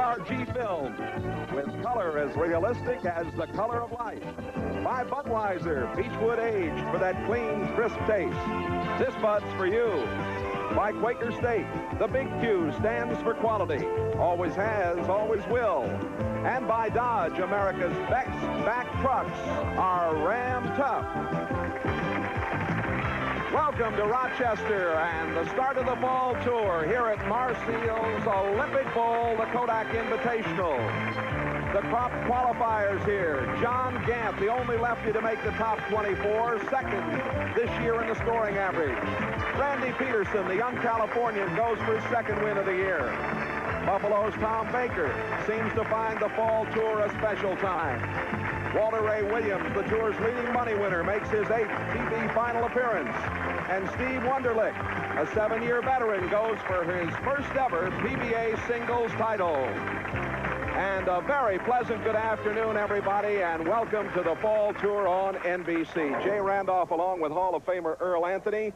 ARG film with color as realistic as the color of life. By Budweiser, Beechwood aged for that clean, crisp taste. This Bud's for you. By Quaker State, the big Q stands for quality. Always has, always will. And by Dodge, America's best back trucks are Ram tough. Welcome to Rochester and the start of the fall tour here at Marseille's Olympic Bowl, the Kodak Invitational. The crop qualifiers here. John Gant, the only lefty to make the top 24, second this year in the scoring average. Randy Peterson, the young Californian, goes for his second win of the year. Buffalo's Tom Baker seems to find the fall tour a special time. Walter Ray Williams, the tour's leading money winner, makes his 8th TV final appearance. And Steve Wunderlich, a 7-year veteran, goes for his first ever PBA singles title. And a very pleasant good afternoon, everybody, and welcome to the fall tour on NBC. Jay Randolph along with Hall of Famer Earl Anthony.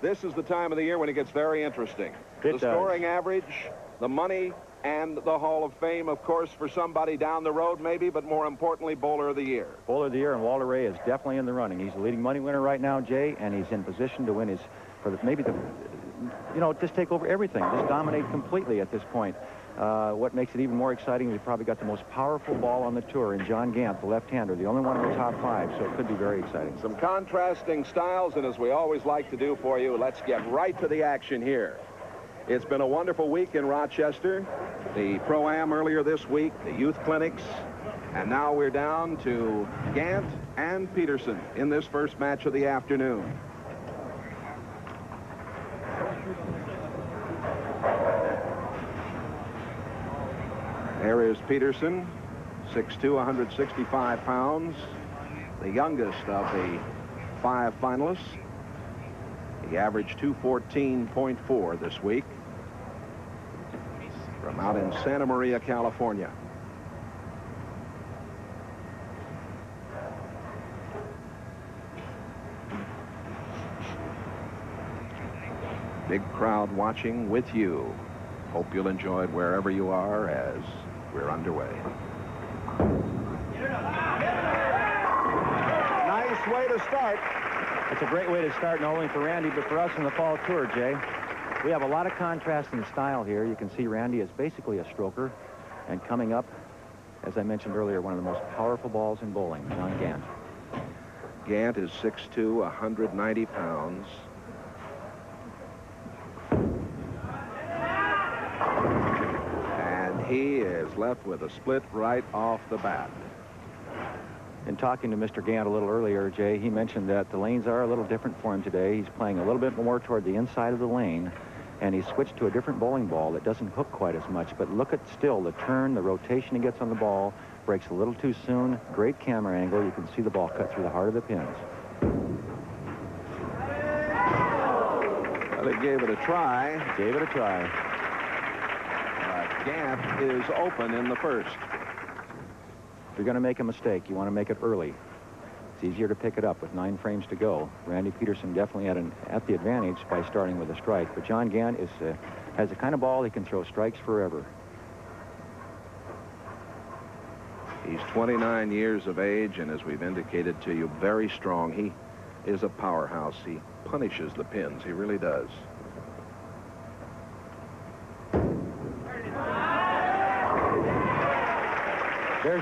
This is the time of the year when it gets very interesting. The scoring average, the money, and the Hall of Fame, of course, for somebody down the road, maybe, but more importantly, Bowler of the Year. Bowler of the Year, and Walter Ray is definitely in the running. He's the leading money winner right now, Jay, and he's in position to win his, just take over everything, just dominate completely at this point. What makes it even more exciting is he probably got the most powerful ball on the tour in John Gant, the left-hander, the only one in the top 5, so it could be very exciting. Some contrasting styles, and as we always like to do for you, let's get right to the action here. It's been a wonderful week in Rochester. The Pro-Am earlier this week, the youth clinics, and now we're down to Gant and Peterson in this first match of the afternoon. There is Peterson, 6'2", 165 pounds, the youngest of the 5 finalists. He averaged 214.4 this week from out in Santa Maria, California. Big crowd watching with you. Hope you'll enjoy it wherever you are as we're underway. Nice way to start. It's a great way to start, not only for Randy, but for us in the fall tour, Jay. We have a lot of contrast in style here. You can see Randy is basically a stroker, and coming up, as I mentioned earlier, one of the most powerful balls in bowling, John Gant. Gant is 6'2", 190 pounds. And he is left with a split right off the bat. In talking to Mr. Gant a little earlier, Jay, he mentioned that the lanes are a little different for him today. He's playing a little bit more toward the inside of the lane, and he's switched to a different bowling ball that doesn't hook quite as much. But look at still the turn, the rotation he gets on the ball, breaks a little too soon. Great camera angle. You can see the ball cut through the heart of the pins. Well, he gave it a try. Gave it a try. Gant is open in the first. If you're going to make a mistake, you want to make it early. It's easier to pick it up with 9 frames to go. Randy Peterson definitely at the advantage by starting with a strike. But John Gant has the kind of ball he can throw strikes forever. He's 29 years of age, and as we've indicated to you, very strong. He is a powerhouse. He punishes the pins. He really does. There's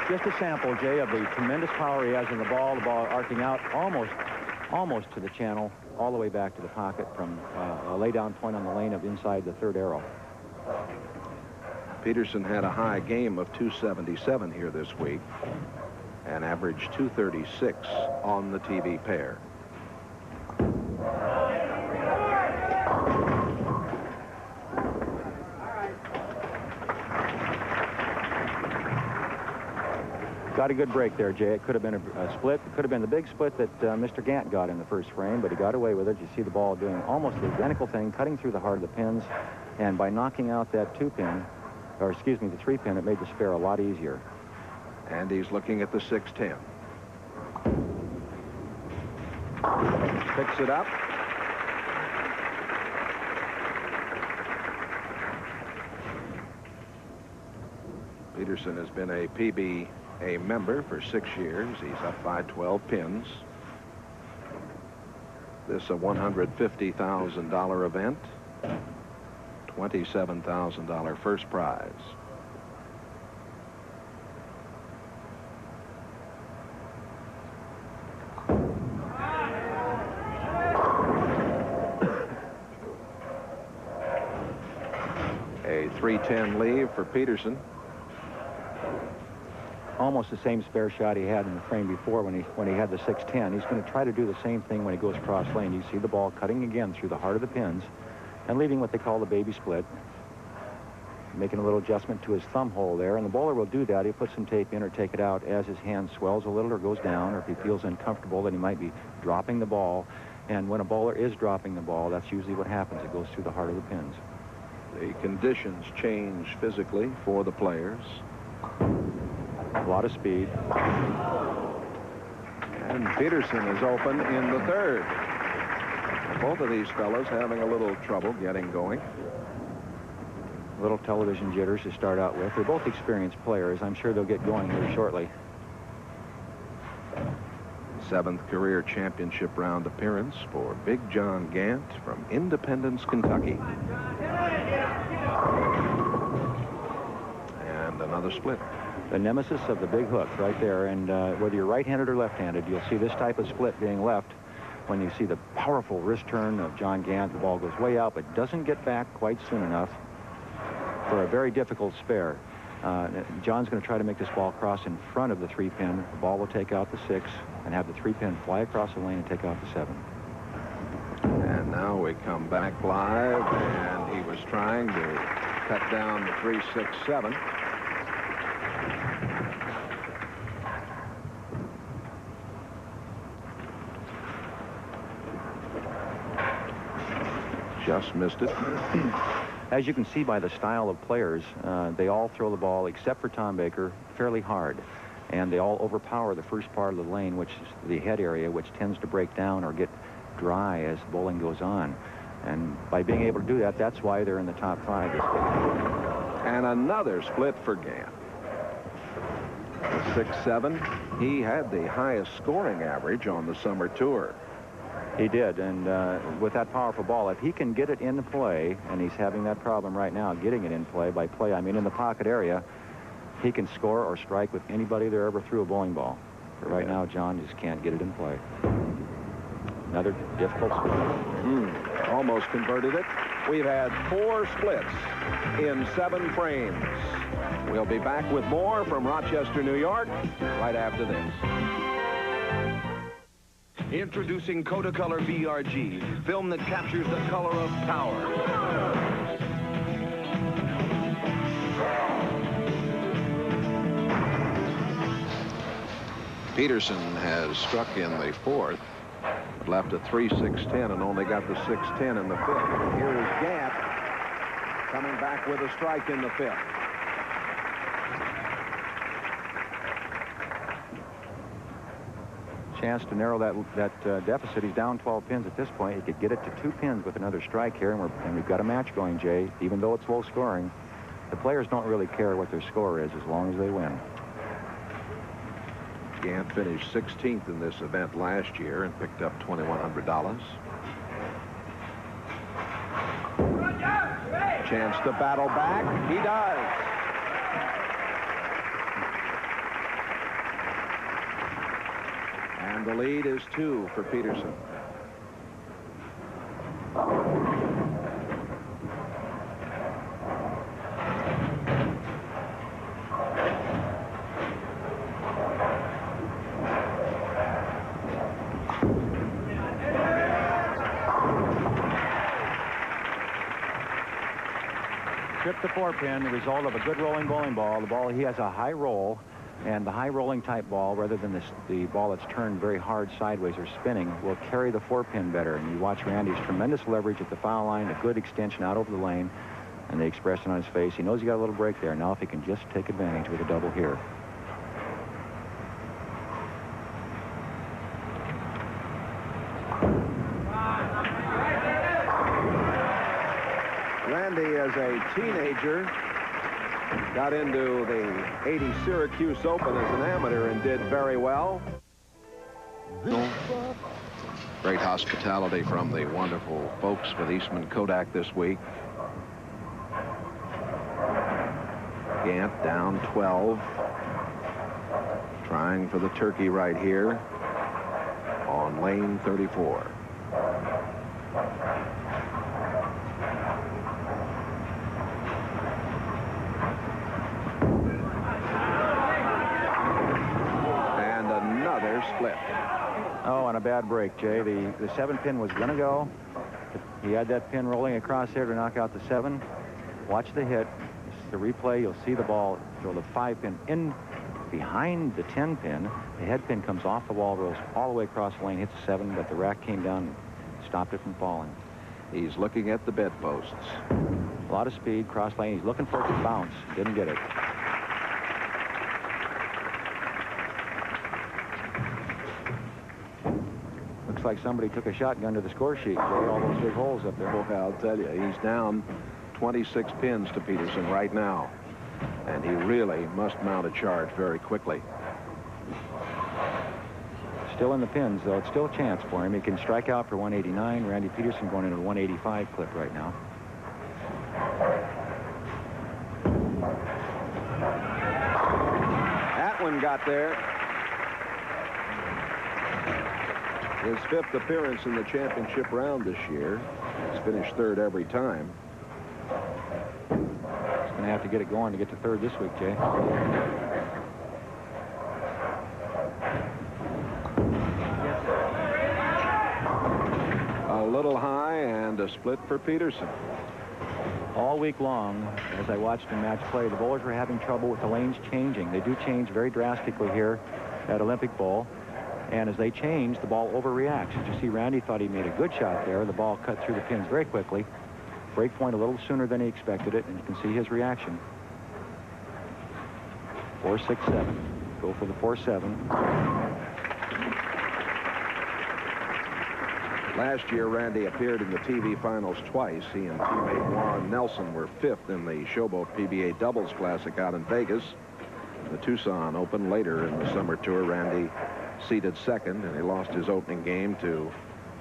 just a sample, Jay, of the tremendous power he has in the ball arcing out almost to the channel, all the way back to the pocket from a lay-down point on the lane of inside the 3rd arrow. Peterson had a high game of 277 here this week and averaged 236 on the TV pair. Got a good break there, Jay. It could have been a split. It could have been the big split that Mr. Gant got in the first frame, but he got away with it. You see the ball doing almost the identical thing, cutting through the heart of the pins, and by knocking out that 2-pin, or excuse me, the 3-pin, it made the spare a lot easier. And he's looking at the 6-10. Picks it up. Peterson has been a PBA member for 6 years. He's up by 12 pins. This is a $150,000 event. $27,000 first prize. A 310 leave for Peterson. Almost the same spare shot he had in the frame before when he had the 610. He's going to try to do the same thing when he goes cross lane. You see the ball cutting again through the heart of the pins and leaving what they call the baby split. Making a little adjustment to his thumb hole there, and the bowler will do that. He'll put some tape in or take it out as his hand swells a little or goes down, or if he feels uncomfortable that he might be dropping the ball. And when a bowler is dropping the ball, that's usually what happens. It goes through the heart of the pins. The conditions change physically for the players. A lot of speed. And Peterson is open in the third. Both of these fellows having a little trouble getting going. Little television jitters to start out with. They're both experienced players. I'm sure they'll get going here shortly. 7th career championship round appearance for Big John Gant from Independence, Kentucky. And another split. The nemesis of the big hook right there. And whether you're right-handed or left-handed, you'll see this type of split being left. When you see the powerful wrist turn of John Gant, the ball goes way out, but doesn't get back quite soon enough for a very difficult spare. John's going to try to make this ball cross in front of the 3-pin. The ball will take out the 6 and have the 3-pin fly across the lane and take out the 7. And now we come back live, and he was trying to cut down the 3, 6, 7. Just missed it. As you can see by the style of players, they all throw the ball, except for Tom Baker, fairly hard. And they all overpower the first part of the lane, which is the head area, which tends to break down or get dry as bowling goes on. And by being able to do that, that's why they're in the top 5 this week. And another split for Gant. 6-7. He had the highest scoring average on the summer tour. He did, and with that powerful ball, if he can get it in play, and he's having that problem right now, getting it in play, by play I mean in the pocket area, he can score or strike with anybody there ever threw a bowling ball. But right now, John just can't get it in play. Another difficult split. Almost converted it. We've had 4 splits in 7 frames. We'll be back with more from Rochester, New York, right after this. Introducing Kodacolor VRG, film that captures the color of power. Peterson has struck in the 4th, but left a 3, 6, 10 and only got the 6, 10 in the 5th. Here is Gant coming back with a strike in the 5th. Chance to narrow that deficit. He's down 12 pins at this point. He could get it to 2 pins with another strike here, and we've got a match going, Jay. Even though it's low scoring, the players don't really care what their score is as long as they win. Gant finished 16th in this event last year and picked up $2,100. Chance to battle back. He does. And the lead is 2 for Peterson. Tripped the 4-pin, the result of a good rolling bowling ball. The ball, he has a high roll, and the high rolling type ball, rather than the ball that's turned very hard sideways or spinning, will carry the 4-pin better. And you watch Randy's tremendous leverage at the foul line, a good extension out over the lane, and the expression on his face. He knows he got a little break there. Now if he can just take advantage with a double here. Randy, as a teenager, Got into the 80 Syracuse Open as an amateur and did very well. Great hospitality from the wonderful folks with Eastman Kodak this week. Gant down 12. Trying for the turkey right here on lane 34. And another split. Oh, and a bad break, Jay. The 7-pin was going to go. He had that pin rolling across there to knock out the 7. Watch the hit. This is the replay. You'll see the ball throw the 5-pin in behind the 10-pin. The head pin comes off the ball, rolls all the way across the lane, hits the 7, but the rack came down and stopped it from falling. He's looking at the bedposts. A lot of speed, cross lane. He's looking for it to bounce. Didn't get it. Looks like somebody took a shotgun to the score sheet. All those big holes up there. Oh, I'll tell you, he's down 26 pins to Peterson right now. And he really must mount a charge very quickly. Still in the pins, though. It's still a chance for him. He can strike out for 189. Randy Peterson going into a 185 clip right now. That one got there. His 5th appearance in the championship round this year. He's finished 3rd every time. Going to have to get it going to get to 3rd this week, Jay. A little high and a split for Peterson. All week long, as I watched him match play, the bowlers were having trouble with the lanes changing. They do change very drastically here at Olympic Bowl. And as they change, the ball overreacts. As you see, Randy thought he made a good shot there. The ball cut through the pins very quickly. Break point a little sooner than he expected it, and you can see his reaction. 4-6-7. Go for the 4-7. Last year, Randy appeared in the TV finals twice. He and teammate Warren Nelson were 5th in the Showboat PBA Doubles Classic out in Vegas. The Tucson Open later in the summer tour, Randy seeded 2nd, and he lost his opening game to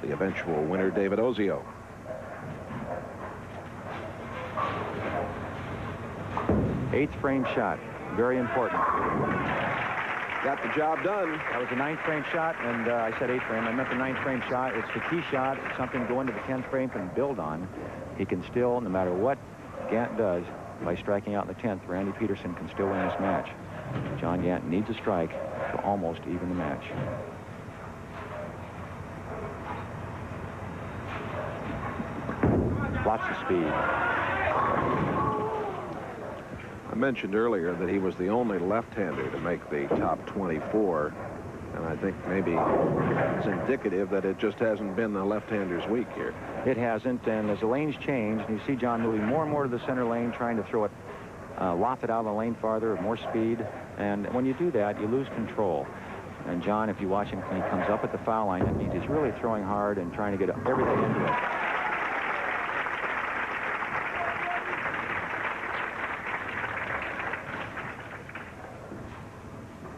the eventual winner, David Ozio. Eighth frame shot. Very important. Got the job done. That was a 9th frame shot, and I said 8th frame. I meant the 9th frame shot. It's the key shot. It's something to go into the 10th frame and build on. He can still, no matter what Gant does, by striking out in the 10th, Randy Peterson can still win this match. John Gant needs a strike to almost even the match. Lots of speed. I mentioned earlier that he was the only left-hander to make the top 24, and I think maybe it's indicative that it just hasn't been the left-hander's week here. It hasn't, and as the lanes change, and you see John moving more and more to the center lane, trying to throw it, loft it out of the lane farther, more speed, and when you do that, you lose control. And John, if you watch him when he comes up at the foul line, it means he's really throwing hard and trying to get everything into it.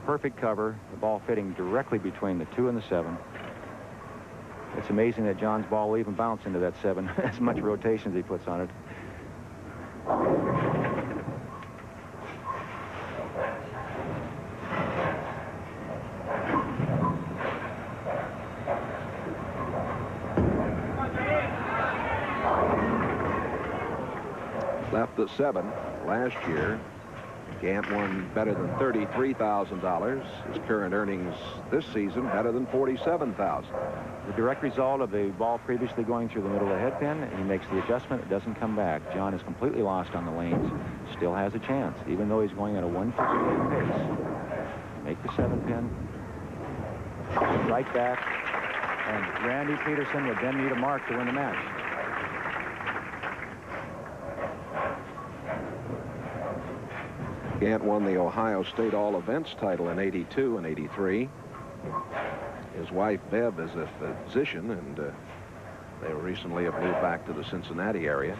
Perfect cover, the ball fitting directly between the 2 and the 7. It's amazing that John's ball will even bounce into that 7, as much rotation as he puts on it. Left at 7 last year. Gant won better than $33,000. His current earnings this season better than $47,000. The direct result of the ball previously going through the middle of the head pin. He makes the adjustment. It doesn't come back. John is completely lost on the lanes. Still has a chance, even though he's going at a 158 pace. Make the 7-pin. Right back. And Randy Peterson would then need a mark to win the match. Gant won the Ohio State All Events title in '82 and '83. His wife, Bev, is a physician, and they recently have moved back to the Cincinnati area.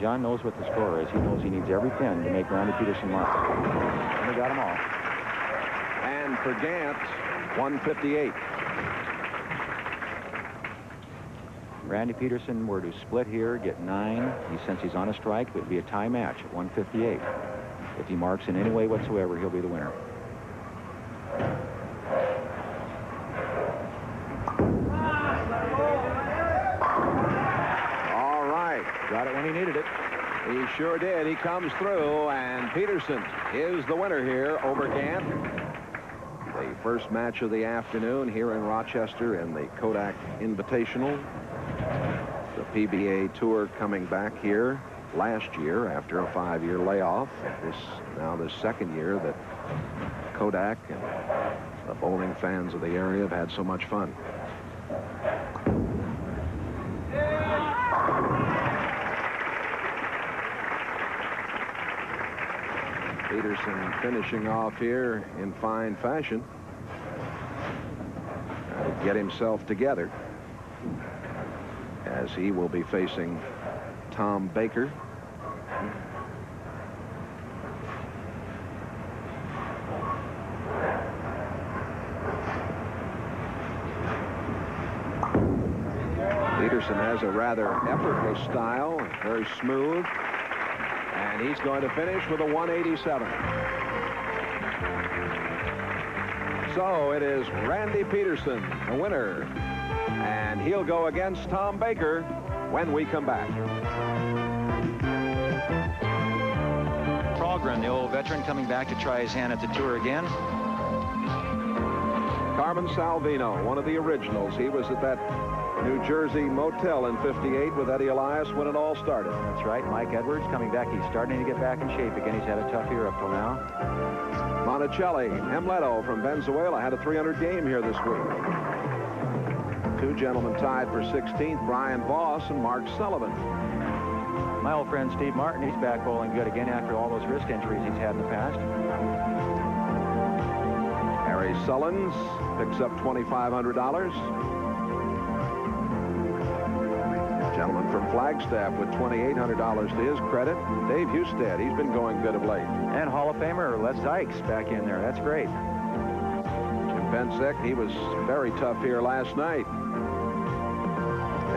John knows what the score is. He knows he needs every pin to make Randy Peterson mark. And he got them all. And for Gant, 158. Randy Peterson were to split here, get 9. Since he's on a strike, it would be a tie match at 158. If he marks in any way whatsoever, he'll be the winner. All right. Got it when he needed it. He sure did. He comes through, and Peterson is the winner here over Gant. The first match of the afternoon here in Rochester in the Kodak Invitational. The PBA Tour coming back here last year after a 5-year layoff. Now the second year that Kodak and the bowling fans of the area have had so much fun. Peterson finishing off here in fine fashion. Trying to get himself together as he will be facing Tom Baker. Peterson has a rather effortless style, very smooth, and he's going to finish with a 187. So it is Randy Peterson, the winner, and he'll go against Tom Baker when we come back. Progrin, the old veteran, coming back to try his hand at the tour again. Carmen Salvino, one of the originals. He was at that New Jersey motel in '58 with Eddie Elias when it all started. That's right. Mike Edwards coming back. He's starting to get back in shape again. He's had a tough year up till now. Monticelli, Hemleto from Venezuela had a 300 game here this week. Two gentlemen tied for 16th, Brian Voss and Mark Sullivan. My old friend Steve Martin, he's back bowling good again after all those wrist injuries he's had in the past. Harry Sullins picks up $2,500. Gentleman from Flagstaff with $2,800 to his credit. Dave Husted, he's been going good of late. And Hall of Famer Les Dykes back in there. That's great. Jim Benzek, he was very tough here last night.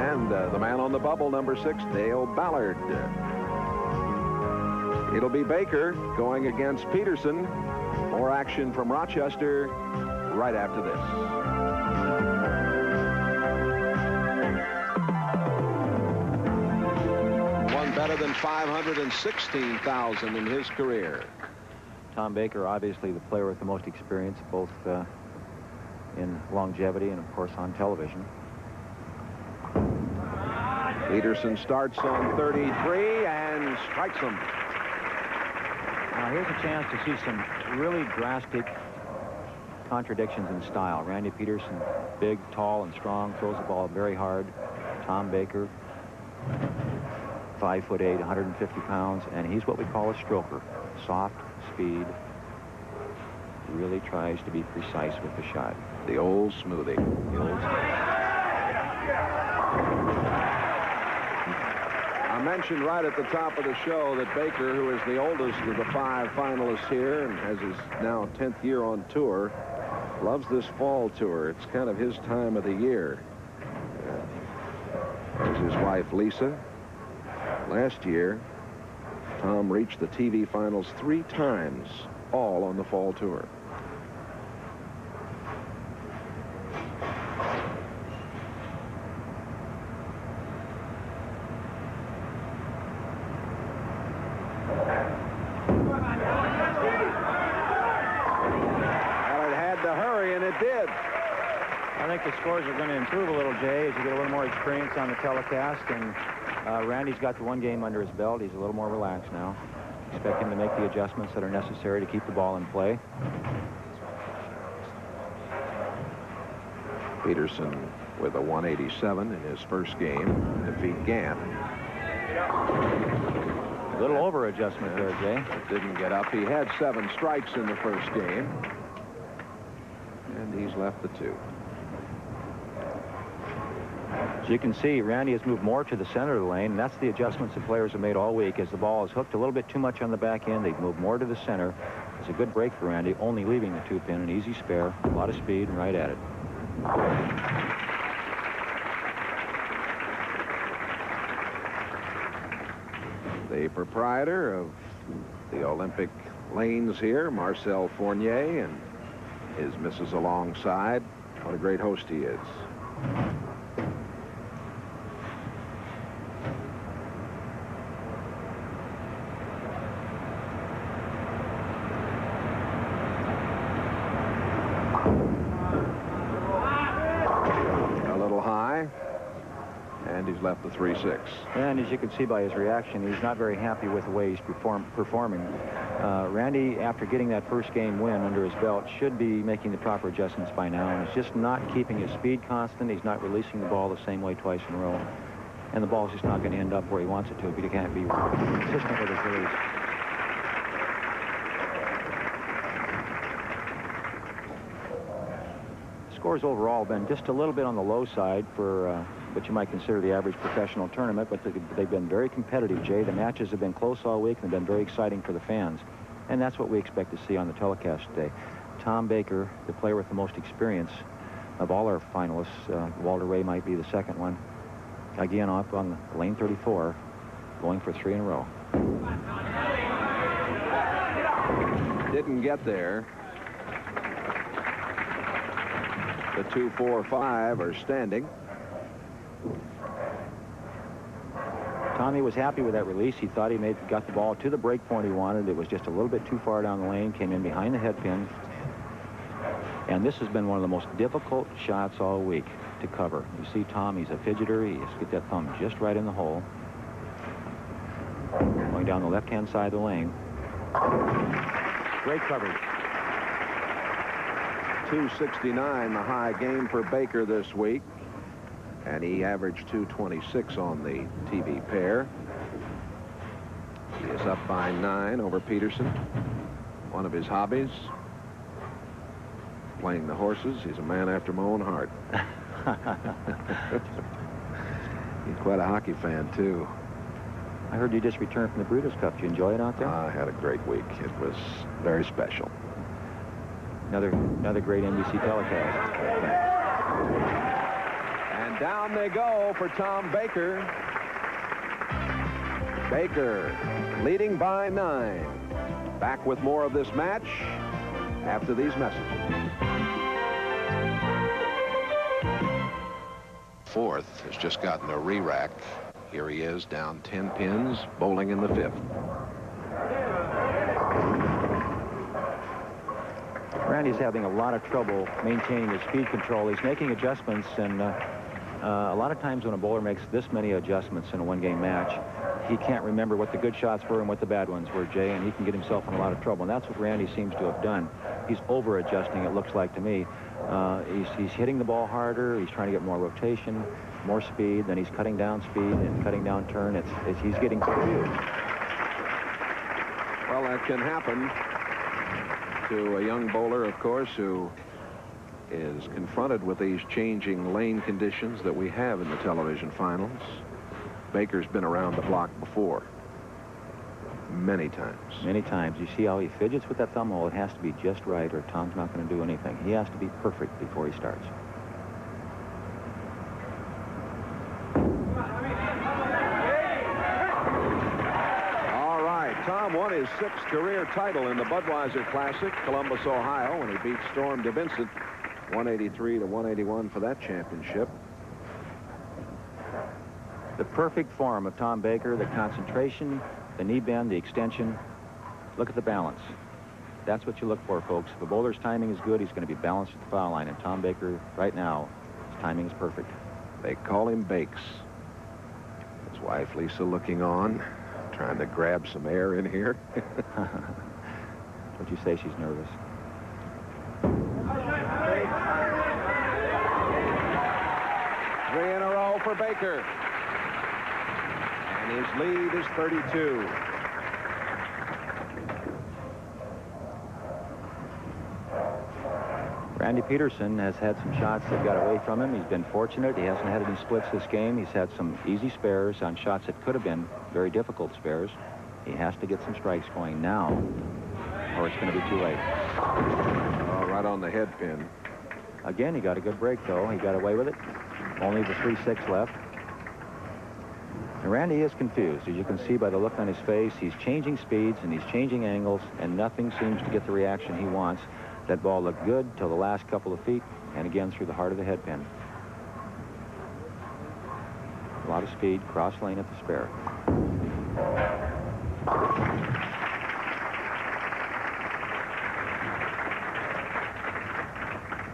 And the man on the bubble, number 6, Dale Ballard. It'll be Baker going against Peterson. More action from Rochester right after this. Won better than $516,000 in his career. Tom Baker, obviously the player with the most experience, both in longevity and, of course, on television. Peterson starts on 33 and strikes him. Now, here's a chance to see some really drastic contradictions in style. Randy Peterson, big, tall, and strong, throws the ball very hard. Tom Baker, 5'8", 150 pounds, and he's what we call a stroker. Soft, speed, really tries to be precise with the shot. The old smoothie. The old smoothie. I mentioned right at the top of the show that Baker, who is the oldest of the 5 finalists here and has his now 10th year on tour, loves this fall tour. It's kind of his time of the year. There's his wife, Lisa. Last year, Tom reached the TV finals 3 times, all on the fall tour. I think the scores are going to improve a little, Jay, as you get a little more experience on the telecast. And Randy's got the 1 game under his belt. He's a little more relaxed now. Expect him to make the adjustments that are necessary to keep the ball in play. Peterson with a 187 in his first game to defeat Gant. A little over adjustment there, Jay. Didn't get up. He had 7 strikes in the first game. And he's left the 2. As you can see, Randy has moved more to the center of the lane, and that's the adjustments the players have made all week. As the ball is hooked a little bit too much on the back end, they've moved more to the center. It's a good break for Randy, only leaving the 2-pin, an easy spare, a lot of speed, and right at it. The proprietor of the Olympic lanes here, Marcel Fournier, and his missus alongside. What a great host he is. A little high, and he's left the 3-6. And as you can see by his reaction, he's not very happy with the way he's performing. Randy, after getting that first game win under his belt, should be making the proper adjustments by now, and he's just not keeping his speed constant. He's not releasing the ball the same way twice in a row, and the ball's just not going to end up where he wants it to, but he can't be consistent with his release. Scores overall have been just a little bit on the low side for what you might consider the average professional tournament, but they've been very competitive, Jay. The matches have been close all week and have been very exciting for the fans, and that's what we expect to see on the telecast today. Tom Baker, the player with the most experience of all our finalists, Walter Ray might be the second one, again up on lane 34, going for 3 in a row. Didn't get there. The 2, 4, 5 are standing. Tommy was happy with that release. He thought he got the ball to the break point he wanted. It was just a little bit too far down the lane, came in behind the head pin. And this has been one of the most difficult shots all week to cover. You see Tom, he's a fidgeter. He has to get that thumb just right in the hole. Going down the left-hand side of the lane. Great coverage. 269, the high game for Baker this week. And he averaged 226 on the TV pair. He is up by 9 over Peterson. One of his hobbies, playing the horses. He's a man after my own heart. He's quite a hockey fan, too. I heard you just returned from the Breeders' Cup. Did you enjoy it out there? I had a great week. It was very special. Another great NBC telecast. And down they go for Tom Baker. Baker leading by 9. Back with more of this match after these messages. Fourth has just gotten a re-rack. Here he is down 10 pins, bowling in the 5th. Randy's having a lot of trouble maintaining his speed control. He's making adjustments, and a lot of times when a bowler makes this many adjustments in a one-game match, he can't remember what the good shots were and what the bad ones were, Jay, and he can get himself in a lot of trouble. And that's what Randy seems to have done. He's over-adjusting, it looks like to me. He's hitting the ball harder. He's trying to get more rotation, more speed. Then he's cutting down speed and cutting down turn. He's getting confused. Well, that can happen to a young bowler, of course, who is confronted with these changing lane conditions that we have in the television finals. Baker's been around the block before. Many times. Many times. You see how he fidgets with that thumb hole. It has to be just right, or Tom's not going to do anything. He has to be perfect before he starts. All right. Tom won his 6th career title in the Budweiser Classic, Columbus, Ohio, when he beat Storm DeVincent 183 to 181 for that championship. The perfect form of Tom Baker, the concentration, the knee bend, the extension. Look at the balance. That's what you look for, folks. If a bowler's timing is good, he's going to be balanced at the foul line. And Tom Baker, right now, his timing is perfect. They call him Bakes. His wife, Lisa, looking on, trying to grab some air in here. Would you say she's nervous? 3 in a row for Baker. And his lead is 32. Randy Peterson has had some shots that got away from him. He's been fortunate. He hasn't had any splits this game. He's had some easy spares on shots that could have been very difficult spares. He has to get some strikes going now, or it's going to be too late. Oh, right on the head pin. Again, he got a good break, though. He got away with it. Only the 3-6 left. And Randy is confused. As you can see by the look on his face, he's changing speeds and he's changing angles, and nothing seems to get the reaction he wants. That ball looked good till the last couple of feet, and again through the heart of the head pin. A lot of speed, cross lane at the spare.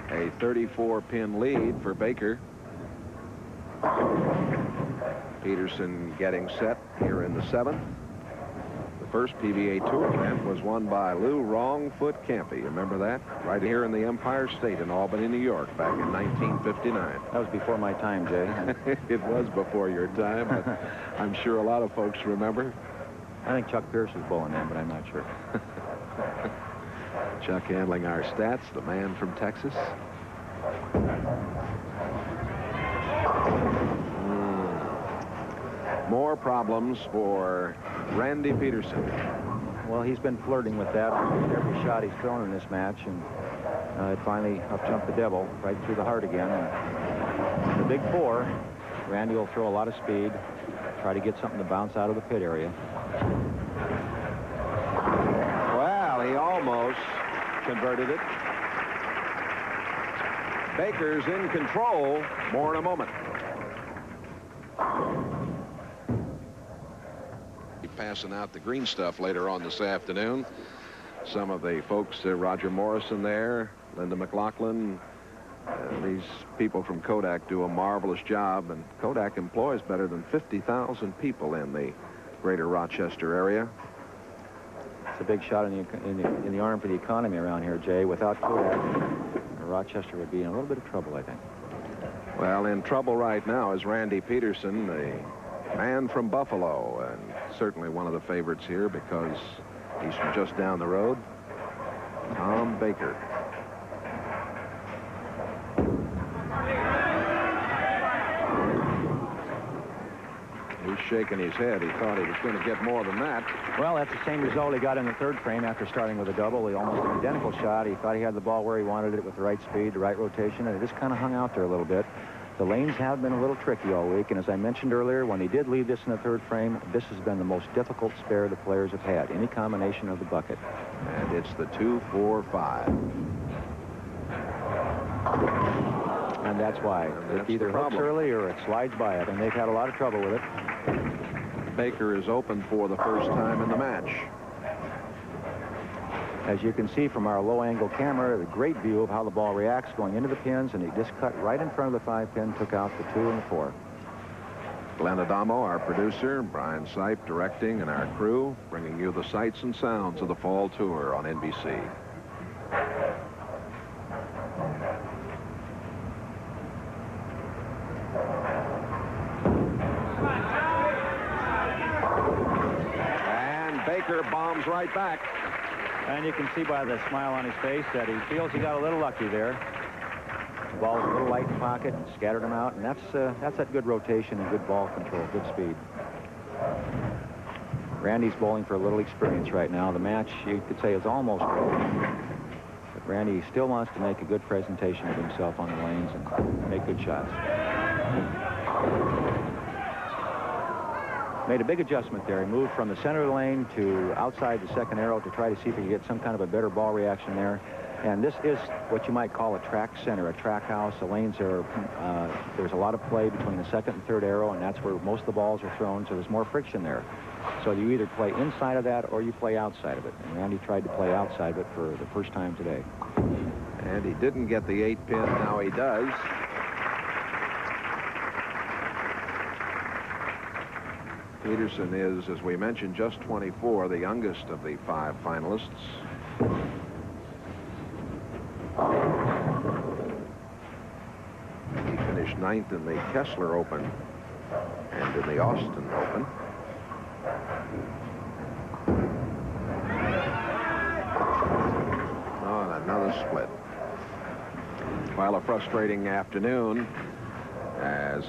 A 34-pin lead for Baker. Peterson getting set here in the 7th. The first PBA Tour event was won by Lou Wrongfoot Campy. Remember that? Right here in the Empire State in Albany, New York, back in 1959. That was before my time, Jay. It was before your time, but I'm sure a lot of folks remember. I think Chuck Pierce was bowling then, but I'm not sure. Chuck handling our stats, the man from Texas. More problems for Randy Peterson. Well, he's been flirting with that every shot he's thrown in this match, and it finally up-jumped the devil right through the heart again. And the big 4, Randy will throw a lot of speed, try to get something to bounce out of the pit area. Well, he almost converted it. Baker's in control. More in a moment. Passing out the green stuff later on this afternoon. Some of the folks, Roger Morrison there, Linda McLaughlin, these people from Kodak do a marvelous job, and Kodak employs better than 50,000 people in the greater Rochester area. It's a big shot in the arm for the economy around here, Jay. Without Kodak, Rochester would be in a little bit of trouble, I think. Well, in trouble right now is Randy Peterson, the man from Buffalo, and certainly one of the favorites here because he's from just down the road. Tom Baker. He's shaking his head. He thought he was going to get more than that. Well, that's the same result he got in the 3rd frame after starting with a double. Almost an identical shot. He thought he had the ball where he wanted it with the right speed, the right rotation, and it just kind of hung out there a little bit. The lanes have been a little tricky all week, and as I mentioned earlier, when he did leave this in the 3rd frame, this has been the most difficult spare the players have had, any combination of the bucket. And it's the 2-4-5. And that's why. It either hooks early or it slides by it, and they've had a lot of trouble with it. Baker is open for the first time in the match. As you can see from our low-angle camera, a great view of how the ball reacts going into the pins, and he just cut right in front of the 5-pin, took out the 2 and the 4. Glenn Adamo, our producer, Brian Sipe directing, and our crew bringing you the sights and sounds of the Fall Tour on NBC. And Baker bombs right back. And you can see by the smile on his face that he feels he got a little lucky there. The ball was a little light in the pocket and scattered him out, and that's that good rotation and good ball control, good speed. Randy's bowling for a little experience right now. The match, you could say, is almost over. But Randy still wants to make a good presentation of himself on the lanes and make good shots. Made a big adjustment there. He moved from the center of the lane to outside the 2nd arrow to try to see if he could get some kind of a better ball reaction there. And this is what you might call a track center, a track house. The lanes are, there's a lot of play between the 2nd and 3rd arrow, and that's where most of the balls are thrown, so there's more friction there. So you either play inside of that or you play outside of it. And Randy tried to play outside of it for the first time today. And he didn't get the 8-pin, now he does. Peterson is, as we mentioned, just 24, the youngest of the 5 finalists. He finished 9th in the Kessler Open and in the Austin Open. Oh, and another split. Well, a frustrating afternoon as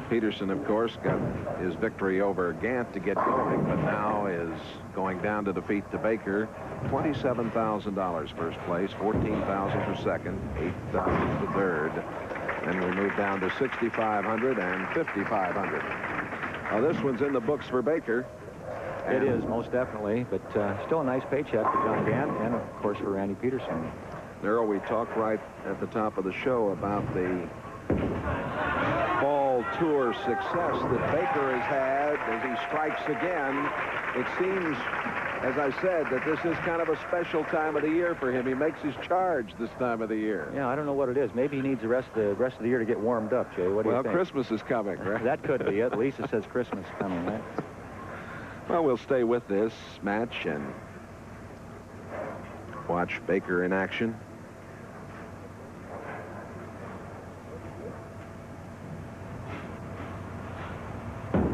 Peterson, of course, got his victory over Gant to get going, but now is going down to defeat the Baker. $27,000 first place, $14,000 for second, $8,000 for third. Then we move down to $6,500 and $5,500. Now this one's in the books for Baker. It is, most definitely, but still a nice paycheck for John Gant and, of course, for Randy Peterson. Earl, we talked right at the top of the show about the fall tour success that Baker has had as he strikes again. It seems, as I said, that this is kind of a special time of the year for him. He makes his charge this time of the year. Yeah, I don't know what it is. Maybe he needs the rest of the year to get warmed up, Jay. What do you think? Well, Christmas is coming, right? That could be it. At least it says Christmas coming, right? Well, we'll stay with this match and watch Baker in action.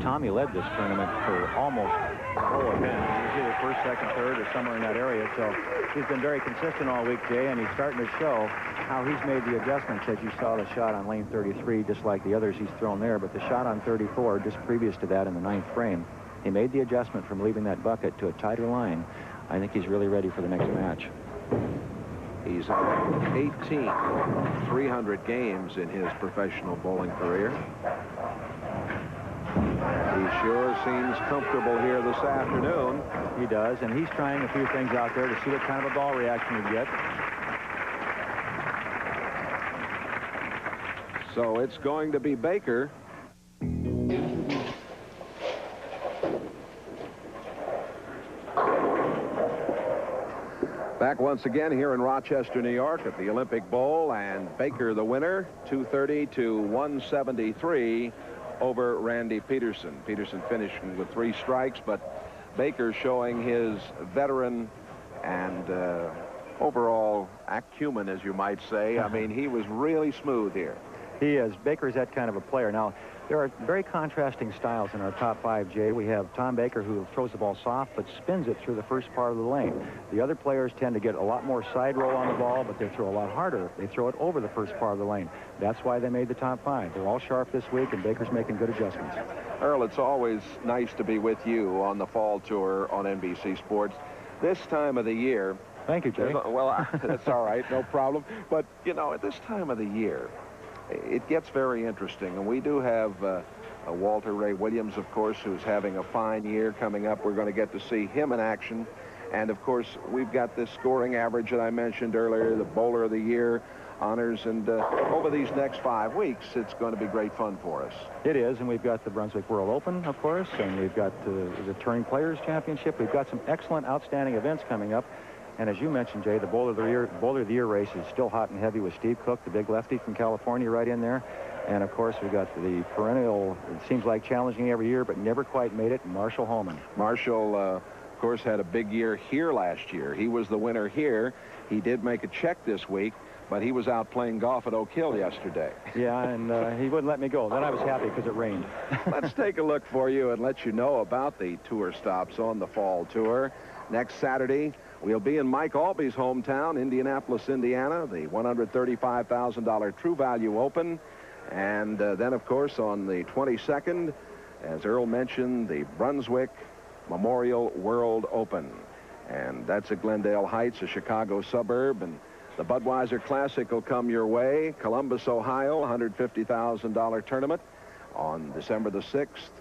Tommy led this tournament for almost whole event. He was either first, second, third, or somewhere in that area. So he's been very consistent all week, Jay, and he's starting to show how he's made the adjustments. As you saw the shot on lane 33, just like the others he's thrown there, but the shot on 34, just previous to that in the 9th frame, he made the adjustment from leaving that bucket to a tighter line. I think he's really ready for the next match. He's on 18 300 games in his professional bowling career. He sure seems comfortable here this afternoon. He does, and he's trying a few things out there to see what kind of a ball reaction he'd get. So it's going to be Baker. Back once again here in Rochester, New York at the Olympic Bowl, and Baker the winner, 230 to 173 over Randy Peterson. Peterson finishing with 3 strikes, but Baker showing his veteran and overall acumen, as you might say. I mean, he was really smooth here. He is. Baker's that kind of a player. Now, there are very contrasting styles in our top 5, Jay. We have Tom Baker, who throws the ball soft but spins it through the first part of the lane. The other players tend to get a lot more side roll on the ball, but they throw a lot harder. They throw it over the first part of the lane. That's why they made the top 5. They're all sharp this week, and Baker's making good adjustments. Earl, it's always nice to be with you on the fall tour on NBC Sports. This time of the year... Thank you, Jay. Well, that's all right, no problem. But, you know, at this time of the year, it gets very interesting, and we do have Walter Ray Williams, of course, who's having a fine year coming up. We're going to get to see him in action, and of course we've got this scoring average that I mentioned earlier, the Bowler of the Year honors, and over these next 5 weeks it's going to be great fun for us. It is, and we've got the Brunswick World Open, of course, and we've got the Touring Players Championship. We've got some excellent, outstanding events coming up. And as you mentioned, Jay, the Bowler of the Year race is still hot and heavy with Steve Cook, the big lefty from California, right in there. And, of course, we've got the perennial, it seems like challenging every year, but never quite made it, Marshall Holman. Marshall, of course, had a big year here last year. He was the winner here. He did make a check this week, but he was out playing golf at Oak Hill yesterday. Yeah, and he wouldn't let me go. Then I was happy because it rained. Let's take a look for you and let you know about the tour stops on the fall tour. Next Saturday, we'll be in Mike Alby's hometown, Indianapolis, Indiana, the $135,000 True Value Open. And then, of course, on the 22nd, as Earl mentioned, the Brunswick Memorial World Open. And that's at Glendale Heights, a Chicago suburb. And the Budweiser Classic will come your way. Columbus, Ohio, $150,000 tournament. On December the 6th,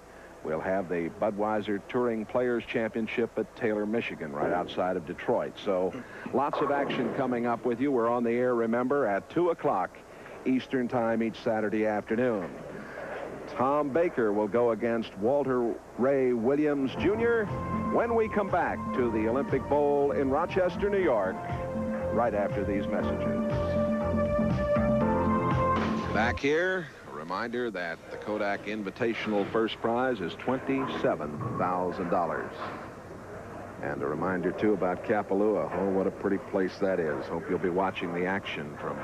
we'll have the Budweiser Touring Players Championship at Taylor, Michigan, right outside of Detroit. So lots of action coming up with you. We're on the air, remember, at 2 o'clock Eastern Time each Saturday afternoon. Tom Baker will go against Walter Ray Williams, Jr. when we come back to the Olympic Bowl in Rochester, New York, right after these messages. Back here, a reminder that the Kodak Invitational first prize is $27,000. And a reminder, too, about Kapalua. Oh, what a pretty place that is. Hope you'll be watching the action from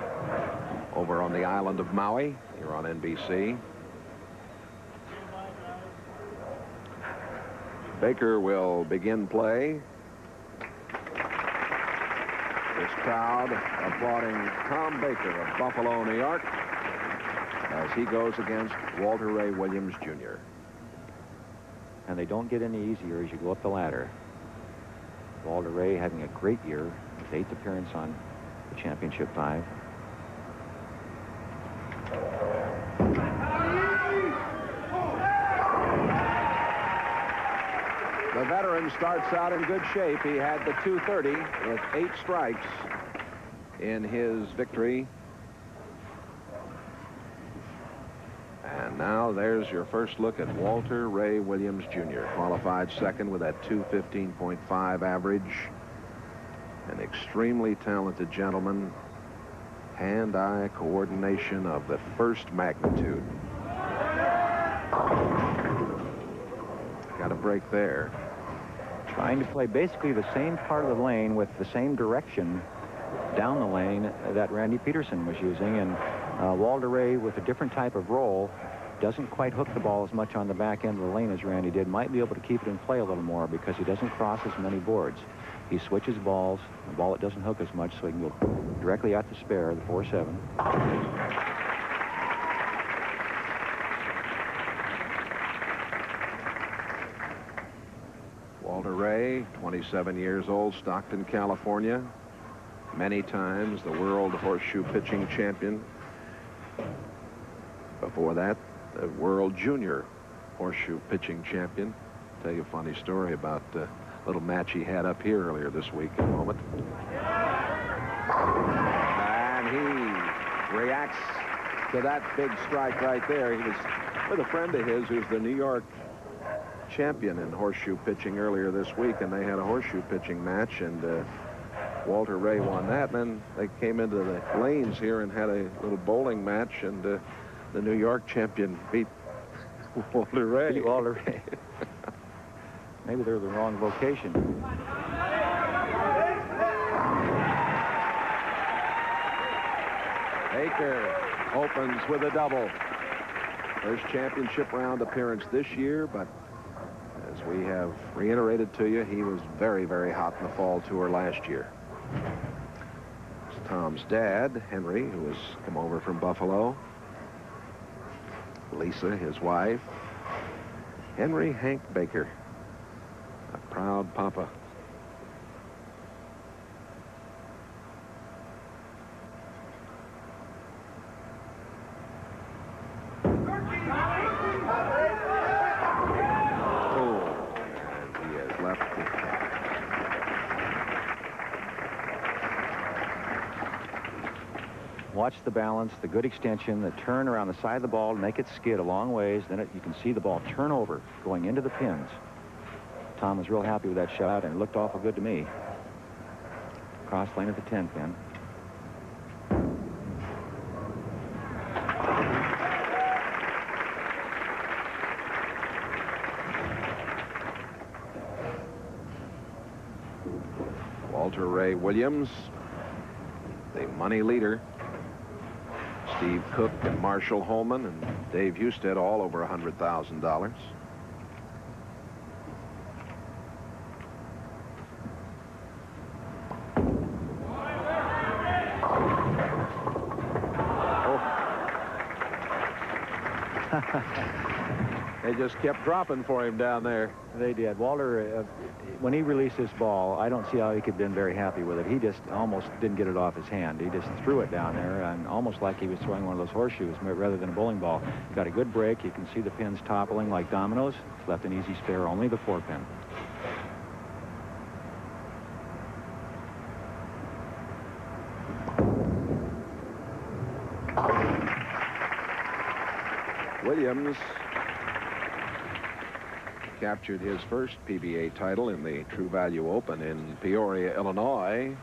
over on the island of Maui here on NBC. Baker will begin play. This crowd applauding Tom Baker of Buffalo, New York, as he goes against Walter Ray Williams, Jr. And they don't get any easier as you go up the ladder. Walter Ray having a great year, his 8th appearance on the championship 5. The veteran starts out in good shape. He had the 230 with 8 strikes in his victory. And now there's your first look at Walter Ray Williams, Jr. Qualified second with that 215.5 average. An extremely talented gentleman. Hand-eye coordination of the first magnitude. Got a break there. Trying to play basically the same part of the lane with the same direction down the lane that Randy Peterson was using. And Walter Ray, with a different type of roll, doesn't quite hook the ball as much on the back end of the lane as Randy did. Might be able to keep it in play a little more because he doesn't cross as many boards. He switches balls, a ball that doesn't hook as much, so he can go directly at the spare, the 4-7. Walter Ray, 27 years old, Stockton, California. Many times the world horseshoe pitching champion. Before that, the world junior horseshoe pitching champion. Tell you a funny story about a little match he had up here earlier this week in a moment. And he reacts to that big strike right there. He was with a friend of his who's the New York champion in horseshoe pitching earlier this week, and they had a horseshoe pitching match, and Walter Ray won that. And then they came into the lanes here and had a little bowling match, and the New York champion beat Walter Ray. Beat Walter Ray. Maybe they're the wrong vocation. Baker opens with a double. First championship round appearance this year, but as we have reiterated to you, he was very, very hot in the fall tour last year. It's Tom's dad, Henry, who has come over from Buffalo. Lisa, his wife. Henry Hank Baker, a proud papa. Watch the balance, the good extension, the turn around the side of the ball to make it skid a long ways. Then you can see the ball turn over going into the pins. Tom was real happy with that shot, and it looked awful good to me. Cross lane at the 10 pin. Walter Ray Williams, the money leader. Steve Cook and Marshall Holman and Dave Husted all over $100,000. They just kept dropping for him down there. They did. Walter, when he released this ball, I don't see how he could have been very happy with it. He just almost didn't get it off his hand. He just threw it down there, and almost like he was throwing one of those horseshoes rather than a bowling ball. Got a good break. You can see the pins toppling like dominoes. It's left an easy spare, only the 4 pin. Williams captured his first PBA title in the True Value Open in Peoria, Illinois.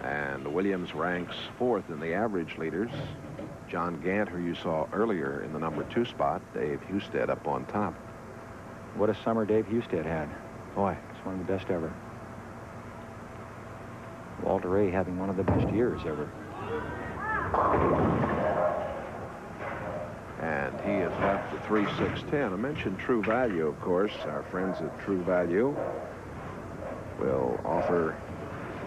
And Williams ranks 4th in the average leaders. John Gant, who you saw earlier in the number 2 spot, Dave Husted up on top. What a summer Dave Husted had. Boy, it's one of the best ever. Walter Ray having one of the best years ever. And he has left the 3-6-10. I mentioned True Value, of course. Our friends at True Value will offer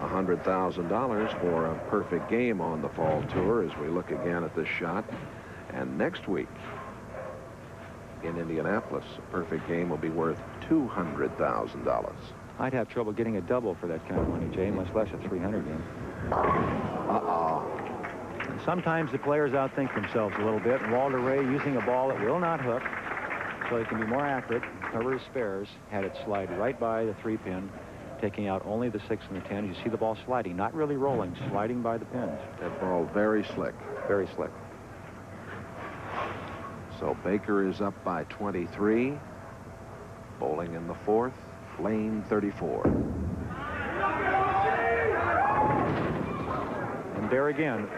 $100,000 for a perfect game on the fall tour as we look again at this shot. And next week in Indianapolis, a perfect game will be worth $200,000. I'd have trouble getting a double for that kind of money, Jay, much less a 300 game. Sometimes the players outthink themselves a little bit, and Walter Ray, using a ball that will not hook so he can be more accurate, cover his spares, had it slide right by the 3-pin, taking out only the 6 and the 10. You see the ball sliding, not really rolling, sliding by the pins. That ball very slick. Very slick. So Baker is up by 23. Bowling in the 4th, lane 34. And there again,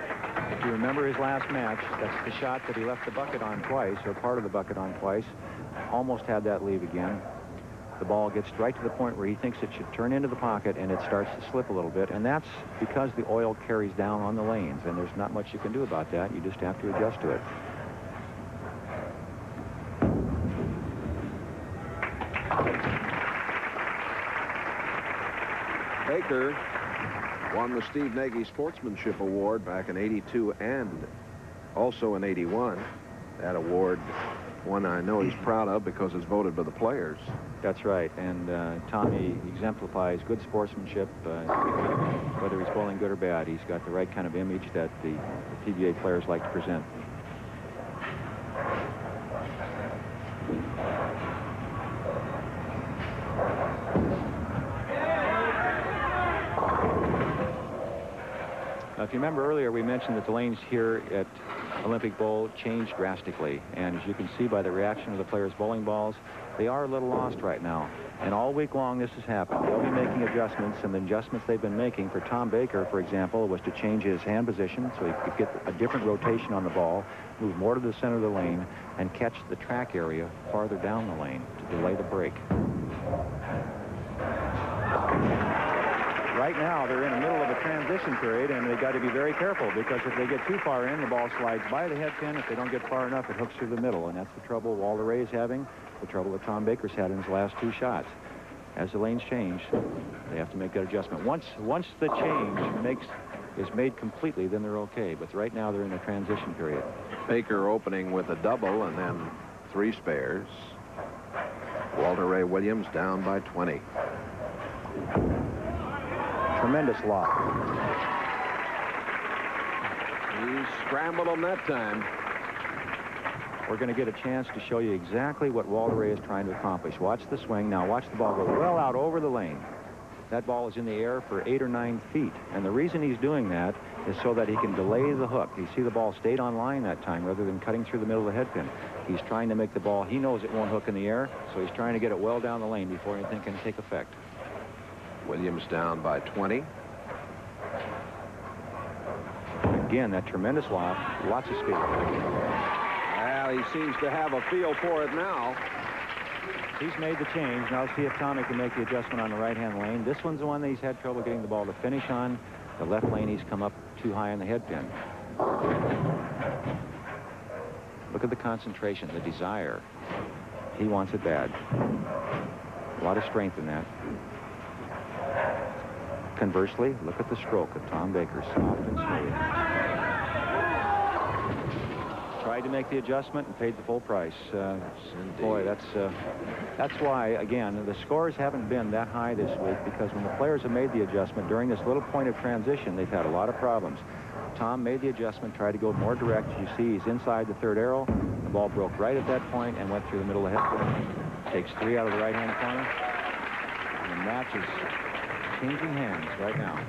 if you remember his last match, that's the shot that he left the bucket on twice, or part of the bucket on twice. Almost had that leave again. The ball gets right to the point where he thinks it should turn into the pocket, and it starts to slip a little bit. And that's because the oil carries down on the lanes, and there's not much you can do about that. You just have to adjust to it. Baker won the Steve Nagy Sportsmanship Award back in '82 and also in '81. That award, one I know he's proud of because it's voted by the players. That's right, and Tommy exemplifies good sportsmanship, whether he's bowling good or bad. He's got the right kind of image that the PBA players like to present. Now, if you remember earlier, we mentioned that the lanes here at Olympic Bowl changed drastically. And as you can see by the reaction of the players' bowling balls, they are a little lost right now. And all week long this has happened. They'll be making adjustments, and the adjustments they've been making for Tom Baker, for example, was to change his hand position so he could get a different rotation on the ball, move more to the center of the lane, and catch the track area farther down the lane to delay the break. Right now, they're in the middle of a transition period, and they've got to be very careful, because if they get too far in, the ball slides by the head pin. If they don't get far enough, it hooks through the middle, and that's the trouble Walter Ray is having, the trouble that Tom Baker's had in his last 2 shots. As the lanes change, they have to make that adjustment. Once the change is made completely, then they're okay. But right now, they're in a transition period. Baker opening with a double and then 3 spares. Walter Ray Williams down by 20. Tremendous lock. He scrambled him that time. We're going to get a chance to show you exactly what Walter Ray is trying to accomplish. Watch the swing. Now watch the ball go well out over the lane. That ball is in the air for 8 or 9 feet. And the reason he's doing that is so that he can delay the hook. You see the ball stayed on line that time rather than cutting through the middle of the head pin. He's trying to make the ball, he knows it won't hook in the air, so he's trying to get it well down the lane before anything can take effect. Williams down by 20. Again, that tremendous lock, lots of speed. Well, he seems to have a feel for it now. He's made the change. Now see if Tommy can make the adjustment on the right-hand lane. This one's the one that he's had trouble getting the ball to finish on. The left lane, he's come up too high on the head pin. Look at the concentration, the desire. He wants it bad. A lot of strength in that. Conversely, look at the stroke of Tom Baker, soft and smooth. Tried to make the adjustment and paid the full price. Boy, that's why, again, the scores haven't been that high this week, because when the players have made the adjustment during this little point of transition, they've had a lot of problems. Tom made the adjustment, tried to go more direct. You see, he's inside the 3rd arrow. The ball broke right at that point and went through the middle of the head pin. Takes 3 out of the right-hand corner. And the match is changing hands right now.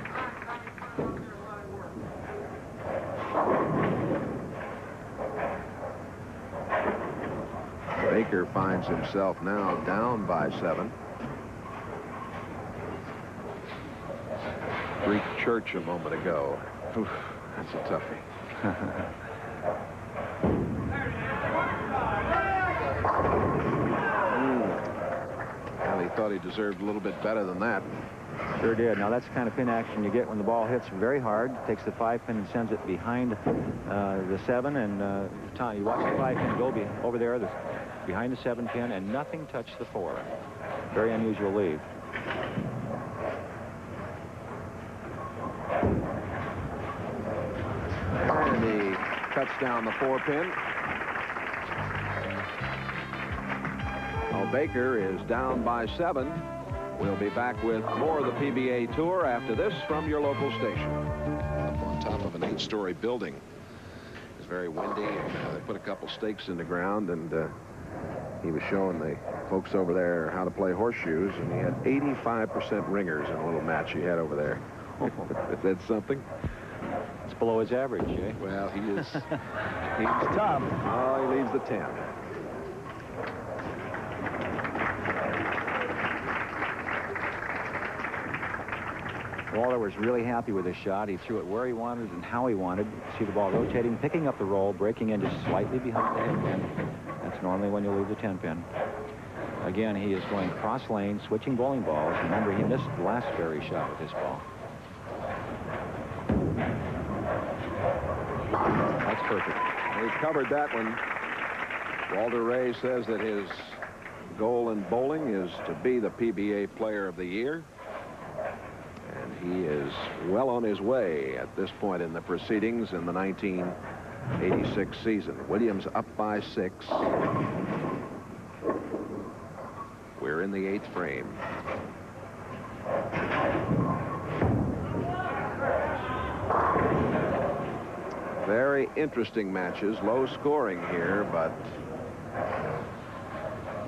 Baker finds himself now down by 7. Greek Church a moment ago. Oof, that's a toughie. Well, he thought he deserved a little bit better than that. Sure did. Now that's the kind of pin action you get when the ball hits very hard. Takes the 5 pin and sends it behind the 7. And Tom, you watch the 5 pin go over there, behind the 7 pin, and nothing touched the 4. Very unusual leave. And he cuts down the 4-pin. Well, Baker is down by 7. We'll be back with more of the PBA Tour after this from your local station. Up on top of an 8-story building. It's very windy, and they put a couple stakes in the ground, and he was showing the folks over there how to play horseshoes, and he had 85% ringers in a little match he had over there. Is that something? It's below his average, Jay. Well, he's tough. Oh, he leaves the 10. Walter was really happy with his shot. He threw it where he wanted and how he wanted. See the ball rotating, picking up the roll, breaking in just slightly behind the head pin. That's normally when you leave the 10-pin. Again, he is going cross lane, switching bowling balls. Remember, he missed the last very shot with this ball. That's perfect. We've covered that one. Walter Ray says that his goal in bowling is to be the PBA Player of the Year. And he is well on his way at this point in the proceedings in the 1986 season. Williams up by 6. We're in the 8th frame. Very interesting matches, low scoring here, but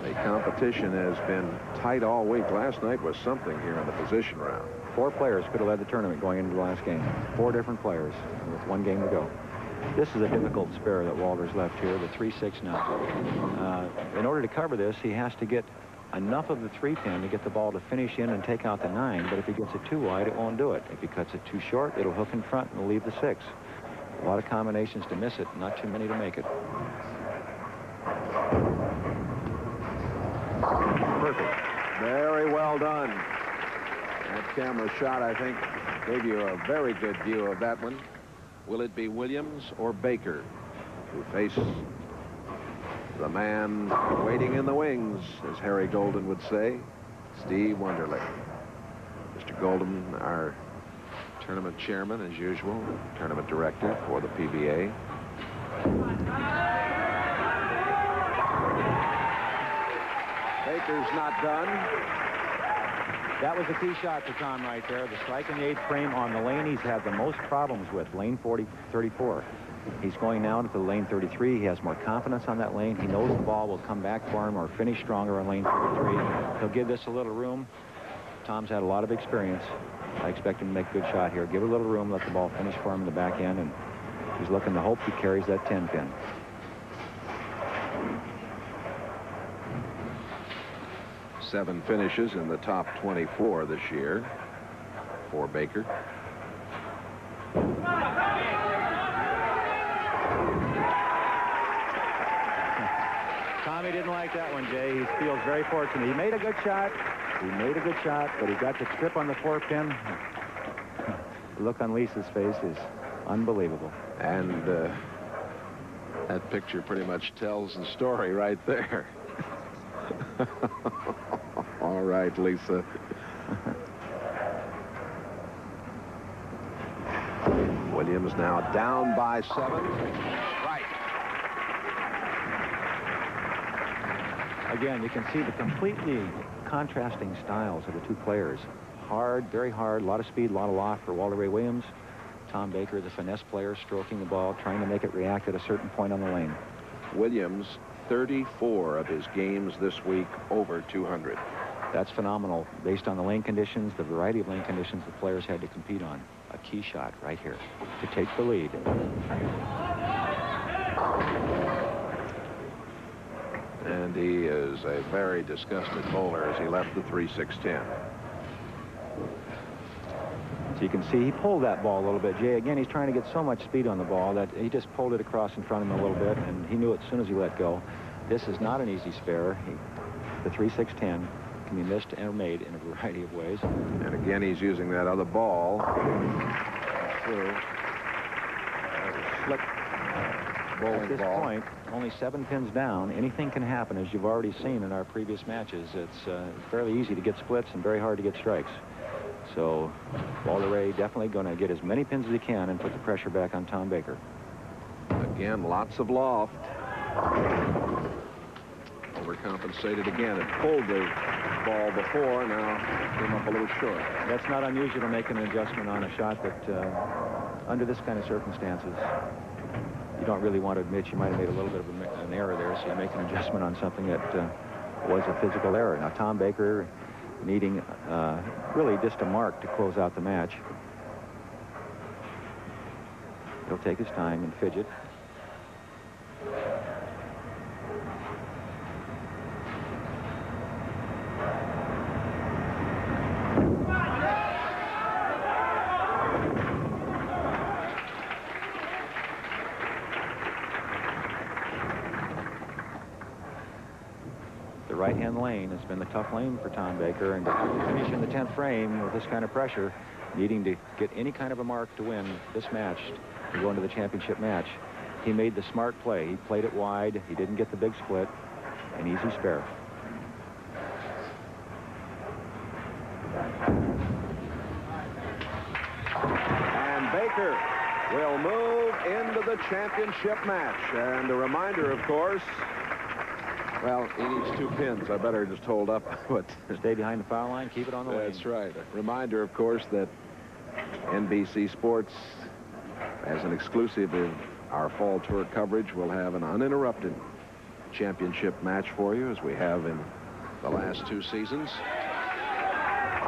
the competition has been tight all week. Last night was something here in the position round. 4 players could have led the tournament going into the last game. 4 different players with 1 game to go. This is a difficult spare that Walter's left here, the 3-6 now. In order to cover this, he has to get enough of the 3-pin to get the ball to finish in and take out the 9, but if he gets it too wide, it won't do it. If he cuts it too short, it'll hook in front and leave the 6. A lot of combinations to miss it, not too many to make it. Perfect. Very well done. That camera shot, I think, gave you a very good view of that one. Will it be Williams or Baker who faces the man waiting in the wings, as Harry Golden would say, Steve Wonderly? Mr. Golden, our tournament chairman, as usual, tournament director for the PBA. Baker's not done. That was a key shot for Tom right there. The strike in the 8th frame on the lane he's had the most problems with, lane 34. He's going now to the lane 33. He has more confidence on that lane. He knows the ball will come back for him or finish stronger on lane 33. He'll give this a little room. Tom's had a lot of experience. I expect him to make a good shot here. Give it a little room, let the ball finish for him in the back end, and he's looking to hope he carries that 10-pin. Seven finishes in the top 24 this year for Baker. Tommy didn't like that one, Jay. He feels very fortunate. He made a good shot. But he got the trip on the 4-pin. The look on Lisa's face is unbelievable. And that picture pretty much tells the story right there. All right, Lisa. Williams now down by 7. Right. Again, you can see the completely contrasting styles of the 2 players. Hard, very hard, a lot of speed, a lot of loft for Walter Ray Williams. Tom Baker, the finesse player, stroking the ball, trying to make it react at a certain point on the lane. Williams, 34 of his games this week over 200. That's phenomenal based on the lane conditions, the variety of lane conditions the players had to compete on. A key shot right here to take the lead. And he is a very disgusted bowler as he left the 3-6-10. So you can see he pulled that ball a little bit. Jay, again, he's trying to get so much speed on the ball that he just pulled it across in front of him a little bit, and he knew it as soon as he let go. This is not an easy spare. The 3-6-10 can be missed and made in a variety of ways. And again, he's using that other ball through. Slick bowling At this ball. point, only 7 pins down. Anything can happen, as you've already seen in our previous matches. It's fairly easy to get splits and very hard to get strikes. So Walter Ray definitely going to get as many pins as he can and put the pressure back on Tom Baker. Again, lots of loft. Overcompensated again. It pulled the ball before, now came up a little short. That's not unusual to make an adjustment on a shot that, under this kind of circumstances, you don't really want to admit you might have made a little bit of an error there, so you make an adjustment on something that was a physical error. Now, Tom Baker needing really just a mark to close out the match. He'll take his time and fidget. The right-hand lane has been the tough lane for Tom Baker, and to finish in the 10th frame with this kind of pressure, needing to get any kind of a mark to win this match, to go into the championship match, he made the smart play. He played it wide. He didn't get the big split. An easy spare. And Baker will move into the championship match. And a reminder, of course, Well, he needs 2 pins. I better just hold up. But stay behind the foul line, keep it on the lane. That's right. A reminder, of course, that NBC Sports, as an exclusive in our fall tour coverage, will have an uninterrupted championship match for you, as we have in the last 2 seasons.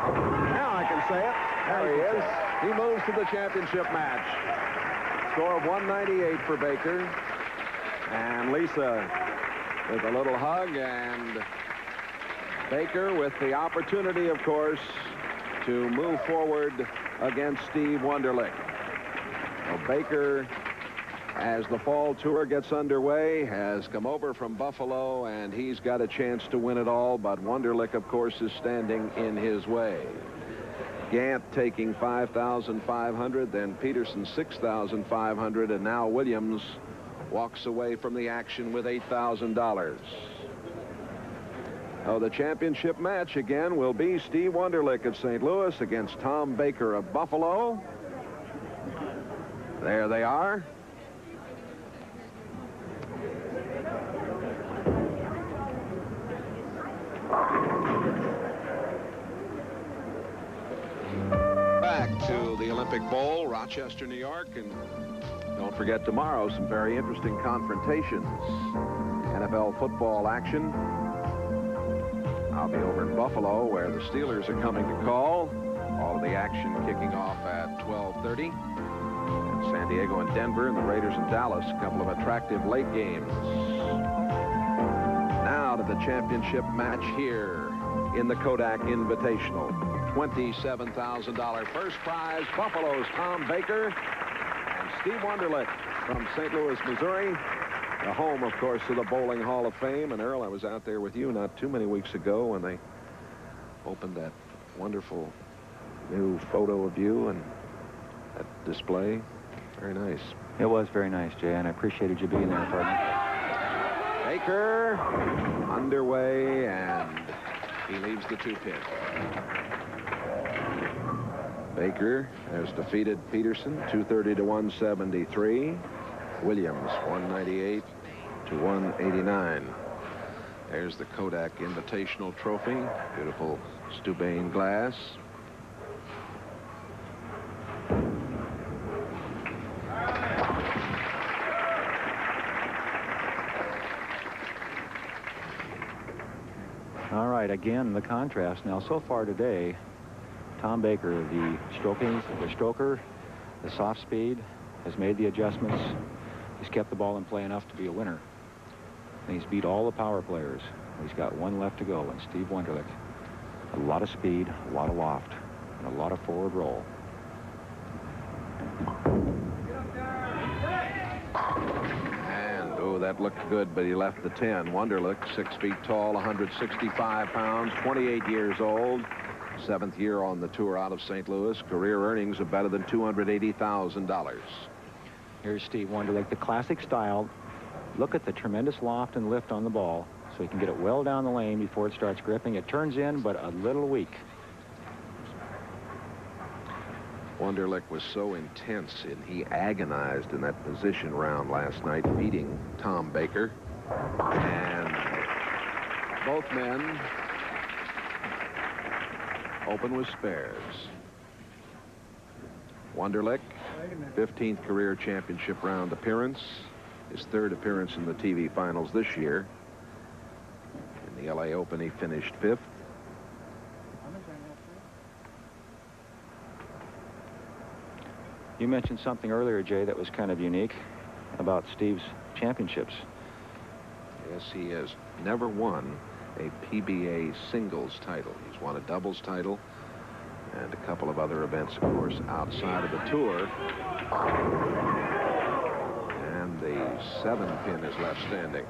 now I can say it. There he is. He moves to the championship match. Score of 198 for Baker. And Lisa with a little hug, and Baker with the opportunity, of course, to move forward against Steve Wunderlich. Well, Baker, as the fall tour gets underway, has come over from Buffalo, and he's got a chance to win it all, but Wunderlich, of course, is standing in his way. Gant taking $5,500, then Peterson $6,500, and now Williams walks away from the action with $8,000. Oh, the championship match again will be Steve Wunderlich of St. Louis against Tom Baker of Buffalo. There they are. Back to the Olympic Bowl, Rochester, New York, and don't forget tomorrow some very interesting confrontations. NFL football action. I'll be over in Buffalo, where the Steelers are coming to call. All of the action kicking off at 12:30. And San Diego and Denver, and the Raiders and Dallas, a couple of attractive late games. Now to the championship match here in the Kodak Invitational. $27,000 first prize. Buffalo's Tom Baker and Steve Wunderlich from St. Louis, Missouri. The home, of course, of the Bowling Hall of Fame. And Earl, I was out there with you not too many weeks ago when they opened that wonderful new photo of you and that display. Very nice. It was very nice, Jay, and I appreciated you being there, partner. Baker underway, and he leaves the 2-pin. Baker has defeated Peterson 230 to 173. Williams 198 to 189. There's the Kodak Invitational Trophy. Beautiful Steuben glass. All right, again, the contrast. Now, so far today, Tom Baker, the stroker, the soft speed, has made the adjustments. He's kept the ball in play enough to be a winner. And he's beat all the power players. He's got 1 left to go, and Steve Wunderlich. A lot of speed, a lot of loft, and a lot of forward roll. And, oh, that looked good, but he left the 10. Wunderlich, 6 feet tall, 165 pounds, 28 years old. 7th year on the tour out of St. Louis. Career earnings of better than $280,000. Here's Steve Wunderlich, the classic style. Look at the tremendous loft and lift on the ball, so he can get it well down the lane before it starts gripping. It turns in, but a little weak. Wunderlich was so intense, and he agonized in that position round last night, beating Tom Baker. And both men open with spares. Wunderlich, 15th career championship round appearance, his 3rd appearance in the TV finals this year. In the LA Open, he finished 5th. You mentioned something earlier, Jay, that was kind of unique about Steve's championships. Yes, he has never won a PBA singles title. He's won a doubles title and a couple of other events, of course, outside of the tour. And the 7-pin is left standing.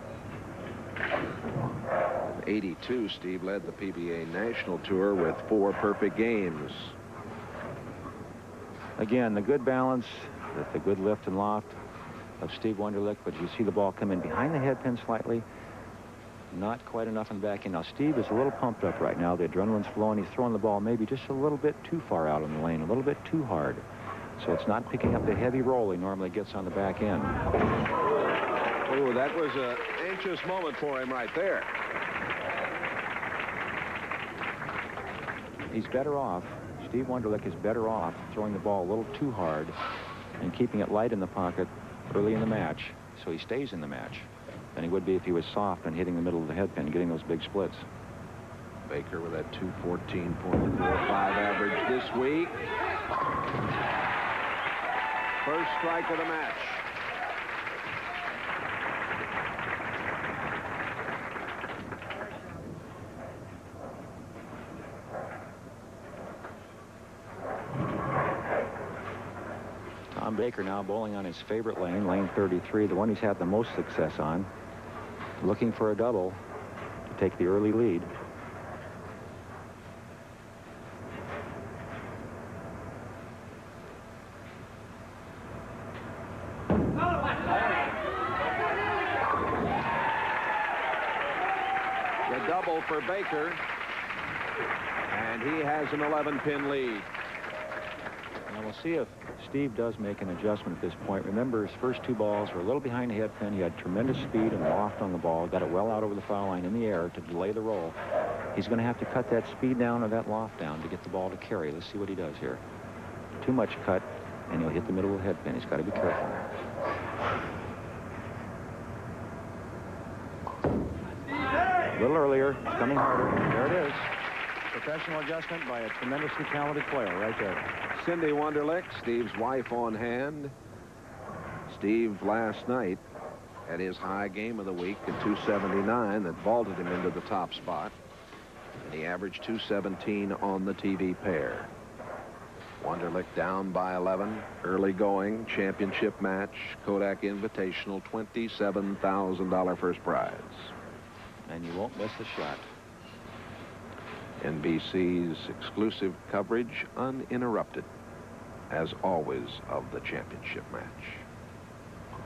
In '82, Steve led the PBA National Tour with 4 perfect games. Again, the good balance, the good lift and loft of Steve Wunderlich, but you see the ball come in behind the headpin slightly. Not quite enough in the back end. Now, Steve is a little pumped up right now. The adrenaline's flowing. He's throwing the ball maybe just a little bit too far out in the lane, a little bit too hard. So it's not picking up the heavy roll he normally gets on the back end. Oh, that was an anxious moment for him right there. He's better off. Steve Wunderlich is better off throwing the ball a little too hard and keeping it light in the pocket early in the match, so he stays in the match, than he would be if he was soft and hitting the middle of the headpin, getting those big splits. Baker with that 214.45 average this week. First strike of the match. Tom Baker now bowling on his favorite lane, lane 33, the one he's had the most success on, looking for a double to take the early lead. The double for Baker, and he has an 11-pin lead. Now we'll see if Steve does make an adjustment at this point. Remember, his first 2 balls were a little behind the headpin. He had tremendous speed and loft on the ball, got it well out over the foul line in the air to delay the roll. He's going to have to cut that speed down or that loft down to get the ball to carry. Let's see what he does here. Too much cut, and he'll hit the middle of the headpin. He's got to be careful. A little earlier. It's coming harder. There it is. Professional adjustment by a tremendously talented player right there. Cindy Wunderlich, Steve's wife, on hand. Steve last night had his high game of the week at 279 that vaulted him into the top spot. And he averaged 217 on the TV pair. Wunderlich down by 11, early going, championship match, Kodak Invitational, $27,000 first prize. And you won't miss the shot. NBC's exclusive coverage, uninterrupted, as always, of the championship match.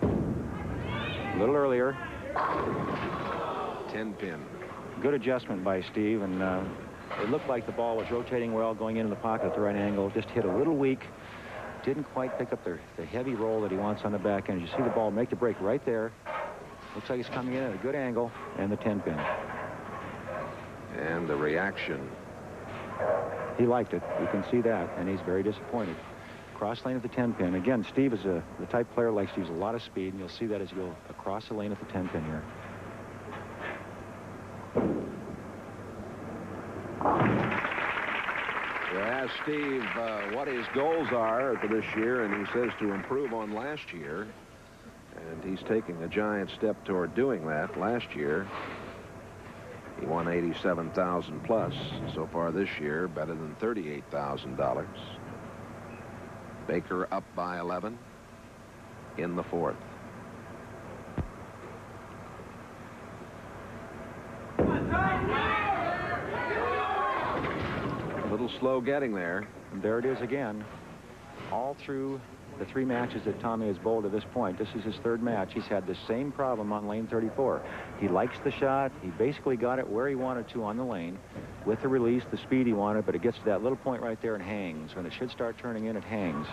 A little earlier. 10-pin. Good adjustment by Steve, and it looked like the ball was rotating well, going into the pocket at the right angle. Just hit a little weak. Didn't quite pick up the heavy roll that he wants on the back end. You see the ball make the break right there. Looks like it's coming in at a good angle, and the 10-pin. And the reaction. He liked it. You can see that, and he's very disappointed. Cross lane at the 10-pin. Again, Steve is the type player likes to use a lot of speed, and you'll see that as you go across the lane at the 10-pin here. You ask Steve what his goals are for this year, and he says to improve on last year. And he's taking a giant step toward doing that. Last year, he won $87,000 plus. So far this year, better than $38,000. Baker up by 11 in the 4th. A little slow getting there. And there it is again. All through the 3 matches that Tommy has bowled to this point, this is his 3rd match. He's had the same problem on lane 34. He likes the shot. He basically got it where he wanted to on the lane with the release, the speed he wanted, but it gets to that little point right there and hangs. When it should start turning in, it hangs.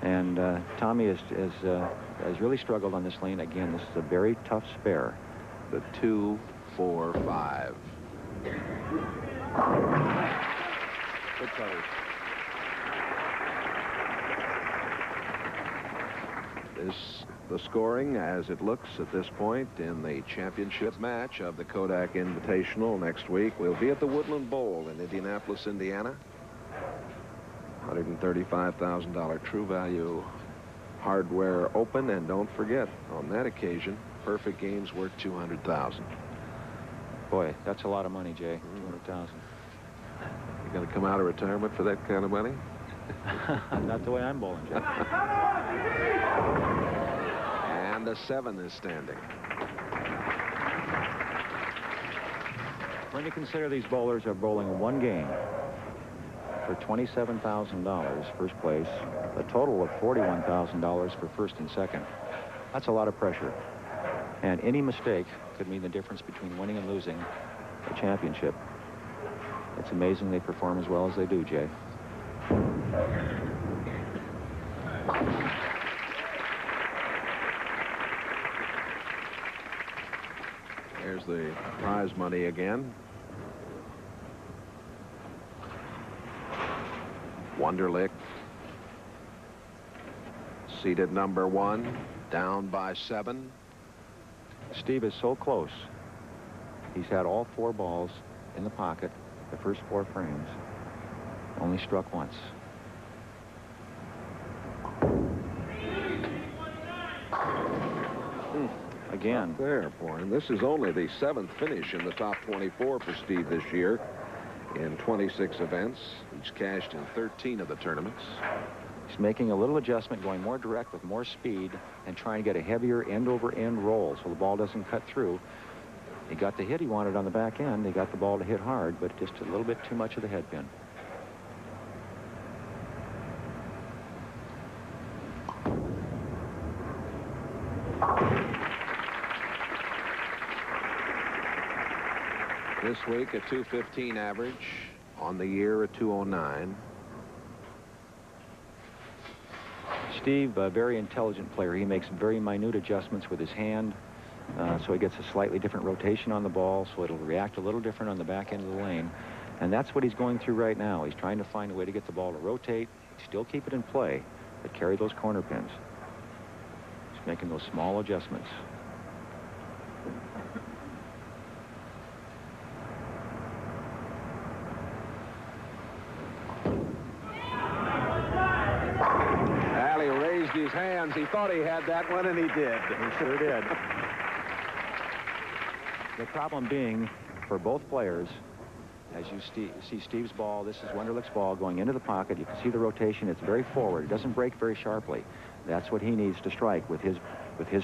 And Tommy has really struggled on this lane. Again, this is a very tough spare. The 2, 4, 5. Good coverage. The scoring as it looks at this point in the championship match of the Kodak Invitational next week. We'll be at the Woodland Bowl in Indianapolis, Indiana. $135,000 true value hardware open, and don't forget, on that occasion, perfect games worth $200,000. Boy, that's a lot of money, Jay. $200,000. You going to come out of retirement for that kind of money? Not the way I'm bowling, Jay. And a 7 is standing. When you consider these bowlers are bowling 1 game for $27,000 first place, a total of $41,000 for first and second, that's a lot of pressure. And any mistake could mean the difference between winning and losing a championship. It's amazing they perform as well as they do, Jay. Here's the prize money again. Wonderlic, seated number 1, down by 7. Steve is so close. He's had all 4 balls in the pocket, the first 4 frames. Only struck once. Again. Up there for him. This is only the 7th finish in the top 24 for Steve this year in 26 events. He's cashed in 13 of the tournaments. He's making a little adjustment, going more direct with more speed and trying to get a heavier end-over-end roll so the ball doesn't cut through. He got the hit he wanted on the back end. He got the ball to hit hard, but just a little bit too much of the head pin. This week, a 215 average. On the year, a 209. Steve, a very intelligent player. He makes very minute adjustments with his hand, so he gets a slightly different rotation on the ball, so it'll react a little different on the back end of the lane. And that's what he's going through right now. He's trying to find a way to get the ball to rotate, still keep it in play, but carry those corner pins. He's making those small adjustments. His hands. He thought he had that one, and he did. He sure did. The problem being, for both players, as you see Steve's ball, this is Wonderlich's ball going into the pocket. You can see the rotation. It's very forward. It doesn't break very sharply. That's what he needs to strike with his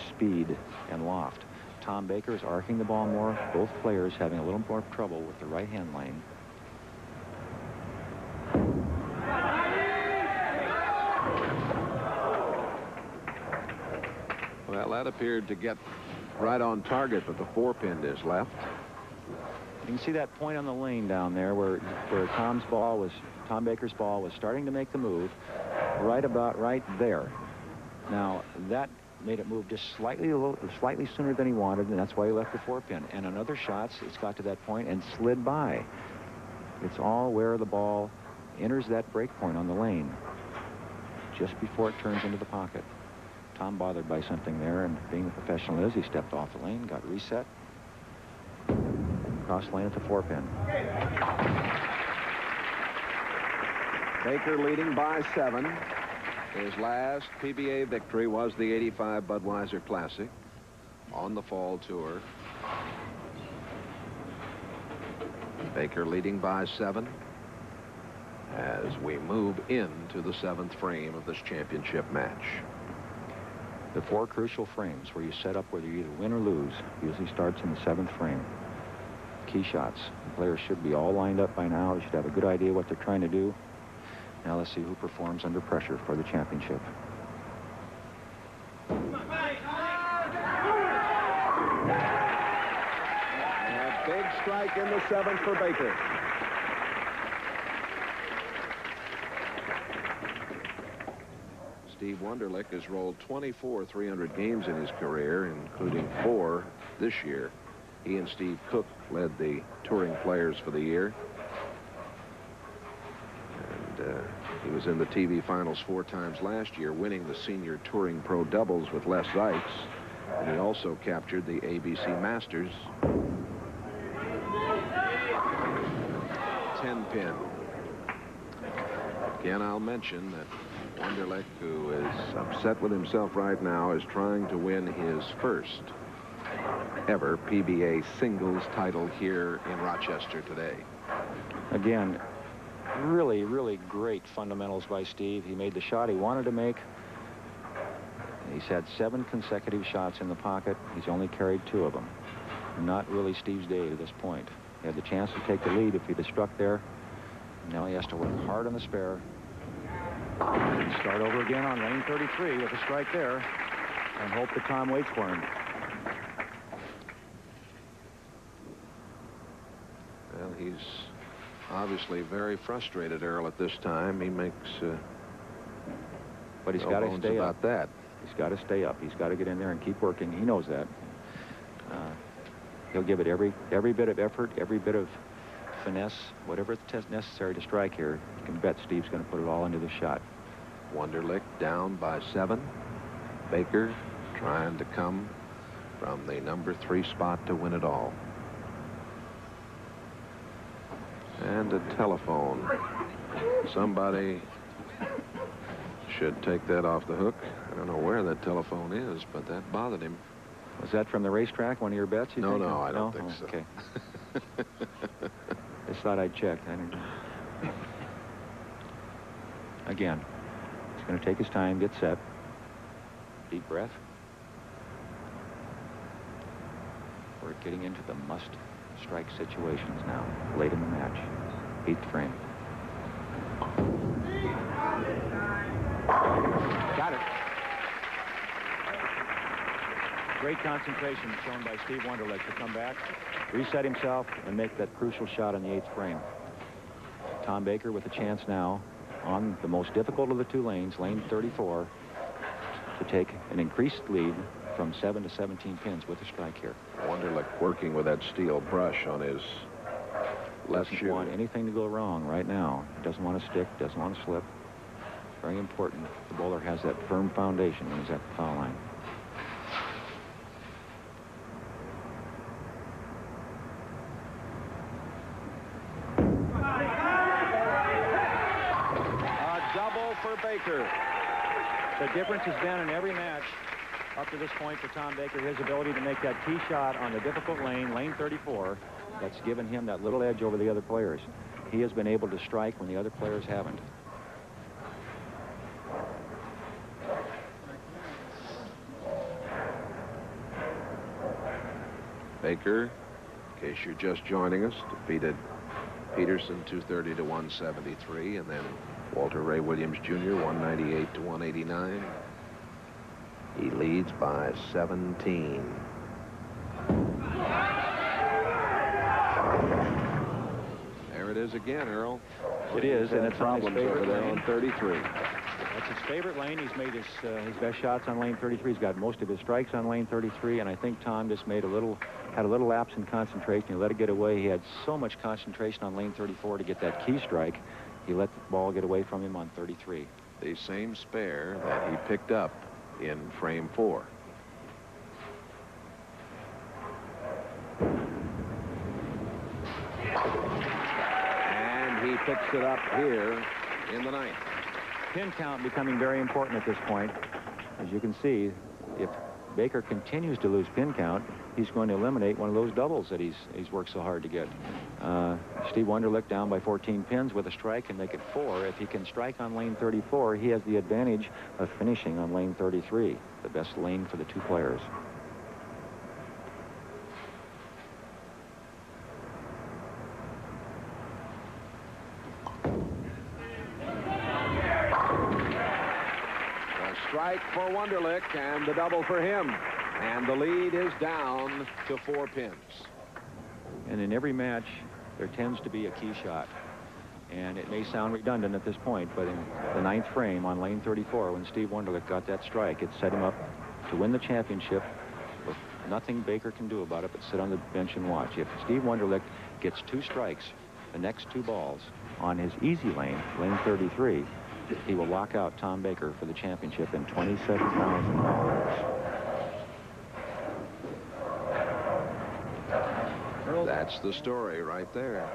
speed and loft. Tom Baker is arcing the ball more. Both players having a little more trouble with the right-hand lane. Well, that appeared to get right on target, but the 4-pin is left. You can see that point on the lane down there where Tom Baker's ball was starting to make the move, right there. Now, that made it move just slightly sooner than he wanted, and that's why he left the 4-pin. And on other shots, it's got to that point and slid by. It's all where the ball enters that break point on the lane, just before it turns into the pocket. Tom bothered by something there, and being the professional he is, he stepped off the lane, got reset, cross lane at the 4-pin. Baker leading by 7. His last PBA victory was the '85 Budweiser Classic on the fall tour. Baker leading by 7 as we move into the 7th frame of this championship match. The 4 crucial frames where you set up whether you either win or lose usually starts in the 7th frame. Key shots. The players should be all lined up by now. They should have a good idea what they're trying to do. Now let's see who performs under pressure for the championship. strike in the 7th for Baker. Steve Wunderlich has rolled 24 300 games in his career, including 4 this year. He and Steve Cook led the touring players for the year. And he was in the TV finals 4 times last year, winning the senior touring pro doubles with Les Sykes. And he also captured the ABC Masters 10-pin. Again, I'll mention that Wunderlich, who is upset with himself right now, is trying to win his first ever PBA singles title here in Rochester today. Again, really, really great fundamentals by Steve. He made the shot he wanted to make. He's had 7 consecutive shots in the pocket. He's only carried 2 of them. Not really Steve's day to this point. He had the chance to take the lead if he'd have struck there. Now he has to work hard on the spare. Start over again on lane 33 with a strike there and hope that Tom waits for him. Well, he's obviously very frustrated, Earl, at this time. He makes but he's no got to bones stay about up. that. He's got to stay up. He's got to get in there and keep working. He knows that. He'll give it every bit of effort, every bit of finesse, whatever it's necessary to strike here. You can bet Steve's going to put it all into the shot. Wunderlich down by 7. Baker trying to come from the number 3 spot to win it all. And a telephone. Somebody should take that off the hook. I don't know where that telephone is, but that bothered him. Was that from the racetrack, one of your bets? You No, think? no, I don't think Oh, so. Okay. Just thought I'd check. I didn't. Again, he's going to take his time, get set. Deep breath. We're getting into the must-strike situations now, late in the match. 8th frame. Got it. Great concentration shown by Steve Wunderlich to come back, reset himself, and make that crucial shot in the 8th frame. Tom Baker with a chance now on the most difficult of the 2 lanes, lane 34, to take an increased lead from 7 to 17 pins with a strike here. Wunderlich working with that steel brush on his left Doesn't shoe. want anything to go wrong right now. Doesn't want to stick, doesn't want to slip. Very important. The bowler has that firm foundation when he's at the foul line. For Baker. The difference has been in every match up to this point for Tom Baker, his ability to make that tee shot on the difficult lane, lane 34, that's given him that little edge over the other players. He has been able to strike when the other players haven't. Baker, in case you're just joining us, defeated Peterson 230 to 173, and then Walter Ray Williams Jr. 198 to 189. He leads by 17. There it is again, Earl. It is, and it's on his problems favorite over there lane. on 33. That's his favorite lane. He's made his best shots on lane 33. He's got most of his strikes on lane 33, and I think Tom just had a little lapse in concentration. He let it get away. He had so much concentration on lane 34 to get that key strike. He let the ball get away from him on 33. The same spare that he picked up in frame 4. And he picks it up here in the 9th. Pin count becoming very important at this point. As you can see, if Baker continues to lose pin count, he's going to eliminate one of those doubles that he's worked so hard to get. Steve Wunderlich down by 14 pins with a strike and make it 4. If he can strike on lane 34, he has the advantage of finishing on lane 33, the best lane for the 2 players. Strike for Wunderlich and the double for him. And the lead is down to 4 pins. And in every match, there tends to be a key shot. And it may sound redundant at this point, but in the 9th frame on lane 34, when Steve Wunderlich got that strike, it set him up to win the championship. With nothing Baker can do about it but sit on the bench and watch. If Steve Wunderlich gets 2 strikes, the next 2 balls on his easy lane, lane 33, he will lock out Tom Baker for the championship in $27,000. That's the story right there.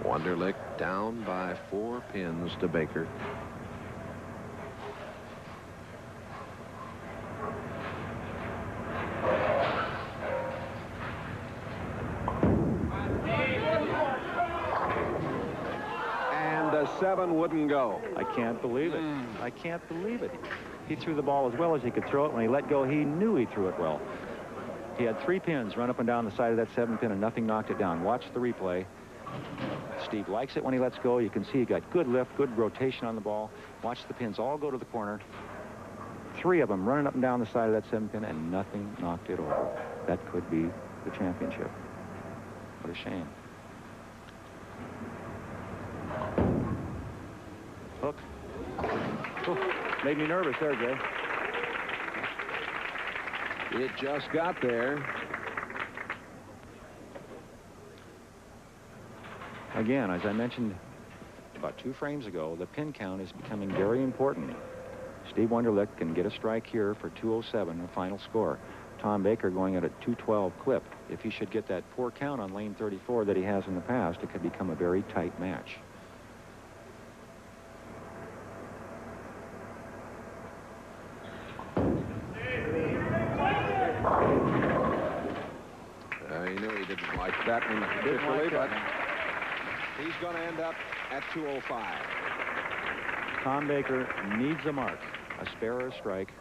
Wunderlich down by 4 pins to Baker. And the 7 wouldn't go. I can't believe it. I can't believe it. He threw the ball as well as he could throw it. When he let go, he knew he threw it well. He had 3 pins run up and down the side of that 7 pin, and nothing knocked it down. Watch the replay. Steve likes it when he lets go. You can see he got good lift, good rotation on the ball. Watch the pins all go to the corner. 3 of them running up and down the side of that 7 pin, and nothing knocked it over. That could be the championship. What a shame. Hook. Oh, made me nervous there, Jay. It just got there. Again, as I mentioned about 2 frames ago, the pin count is becoming very important. Steve Wunderlich can get a strike here for 207, the final score. Tom Baker going at a 212 clip. If he should get that poor count on lane 34 that he has in the past, it could become a very tight match. He knew he didn't like that one particularly, but he's going to end up at 205. Tom Baker needs a mark, a spare or a strike.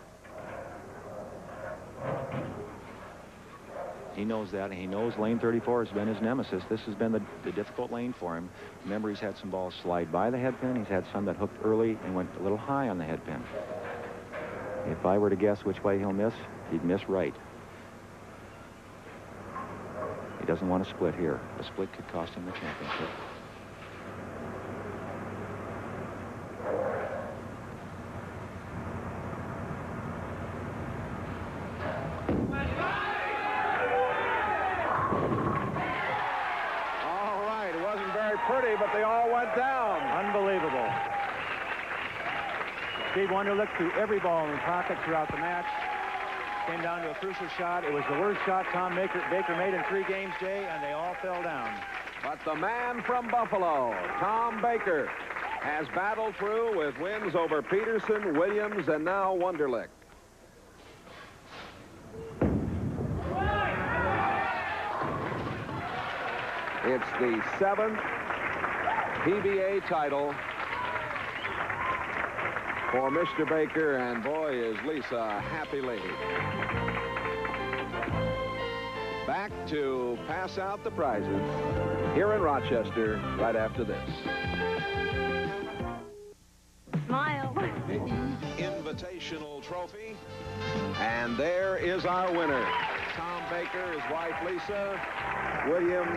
He knows that, and he knows lane 34 has been his nemesis. This has been the difficult lane for him. Remember, he's had some balls slide by the head pin. He's had some that hooked early and went a little high on the head pin. If I were to guess which way he'll miss, he'd miss right. He doesn't want to split here. A split could cost him the championship. All right, it wasn't very pretty, but they all went down. Unbelievable. Steve Wunderlich threw every ball in the pocket throughout the match. Came down to a crucial shot. It was the worst shot Tom Baker made in 3 games, Jay, and they all fell down. But the man from Buffalo, Tom Baker, has battled through with wins over Peterson, Williams, and now Wunderlich. It's the 7th PBA title for Mr. Baker, and boy, is Lisa a happy lady. Back to pass out the prizes here in Rochester right after this. Smile. Invitational trophy. And there is our winner. Tom Baker, his wife Lisa, William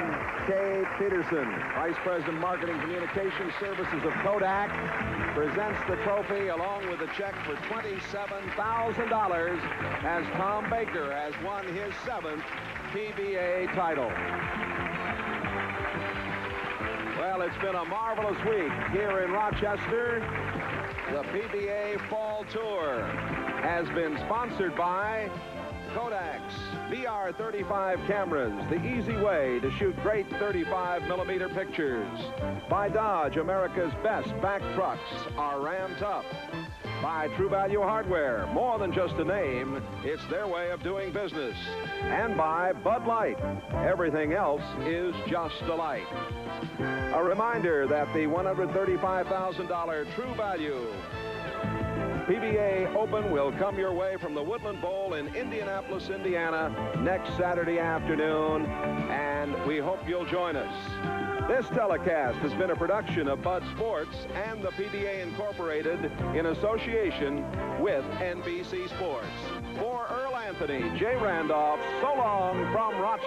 K. Peterson, Vice President Marketing Communications Services of Kodak, presents the trophy along with a check for $27,000 as Tom Baker has won his 7th PBA title. Well, it's been a marvelous week here in Rochester. The PBA Fall Tour has been sponsored by Kodak's VR35 cameras, the easy way to shoot great 35mm pictures. By Dodge, America's best back trucks are ramped up. By True Value Hardware, more than just a name, it's their way of doing business. And by Bud Light, everything else is just a light. A reminder that the $135,000 True Value PBA Open will come your way from the Woodland Bowl in Indianapolis, Indiana, next Saturday afternoon, and we hope you'll join us. This telecast has been a production of Bud Sports and the PBA Incorporated in association with NBC Sports. For Earl Anthony, Jay Randolph, so long from Rochester.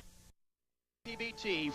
PBT.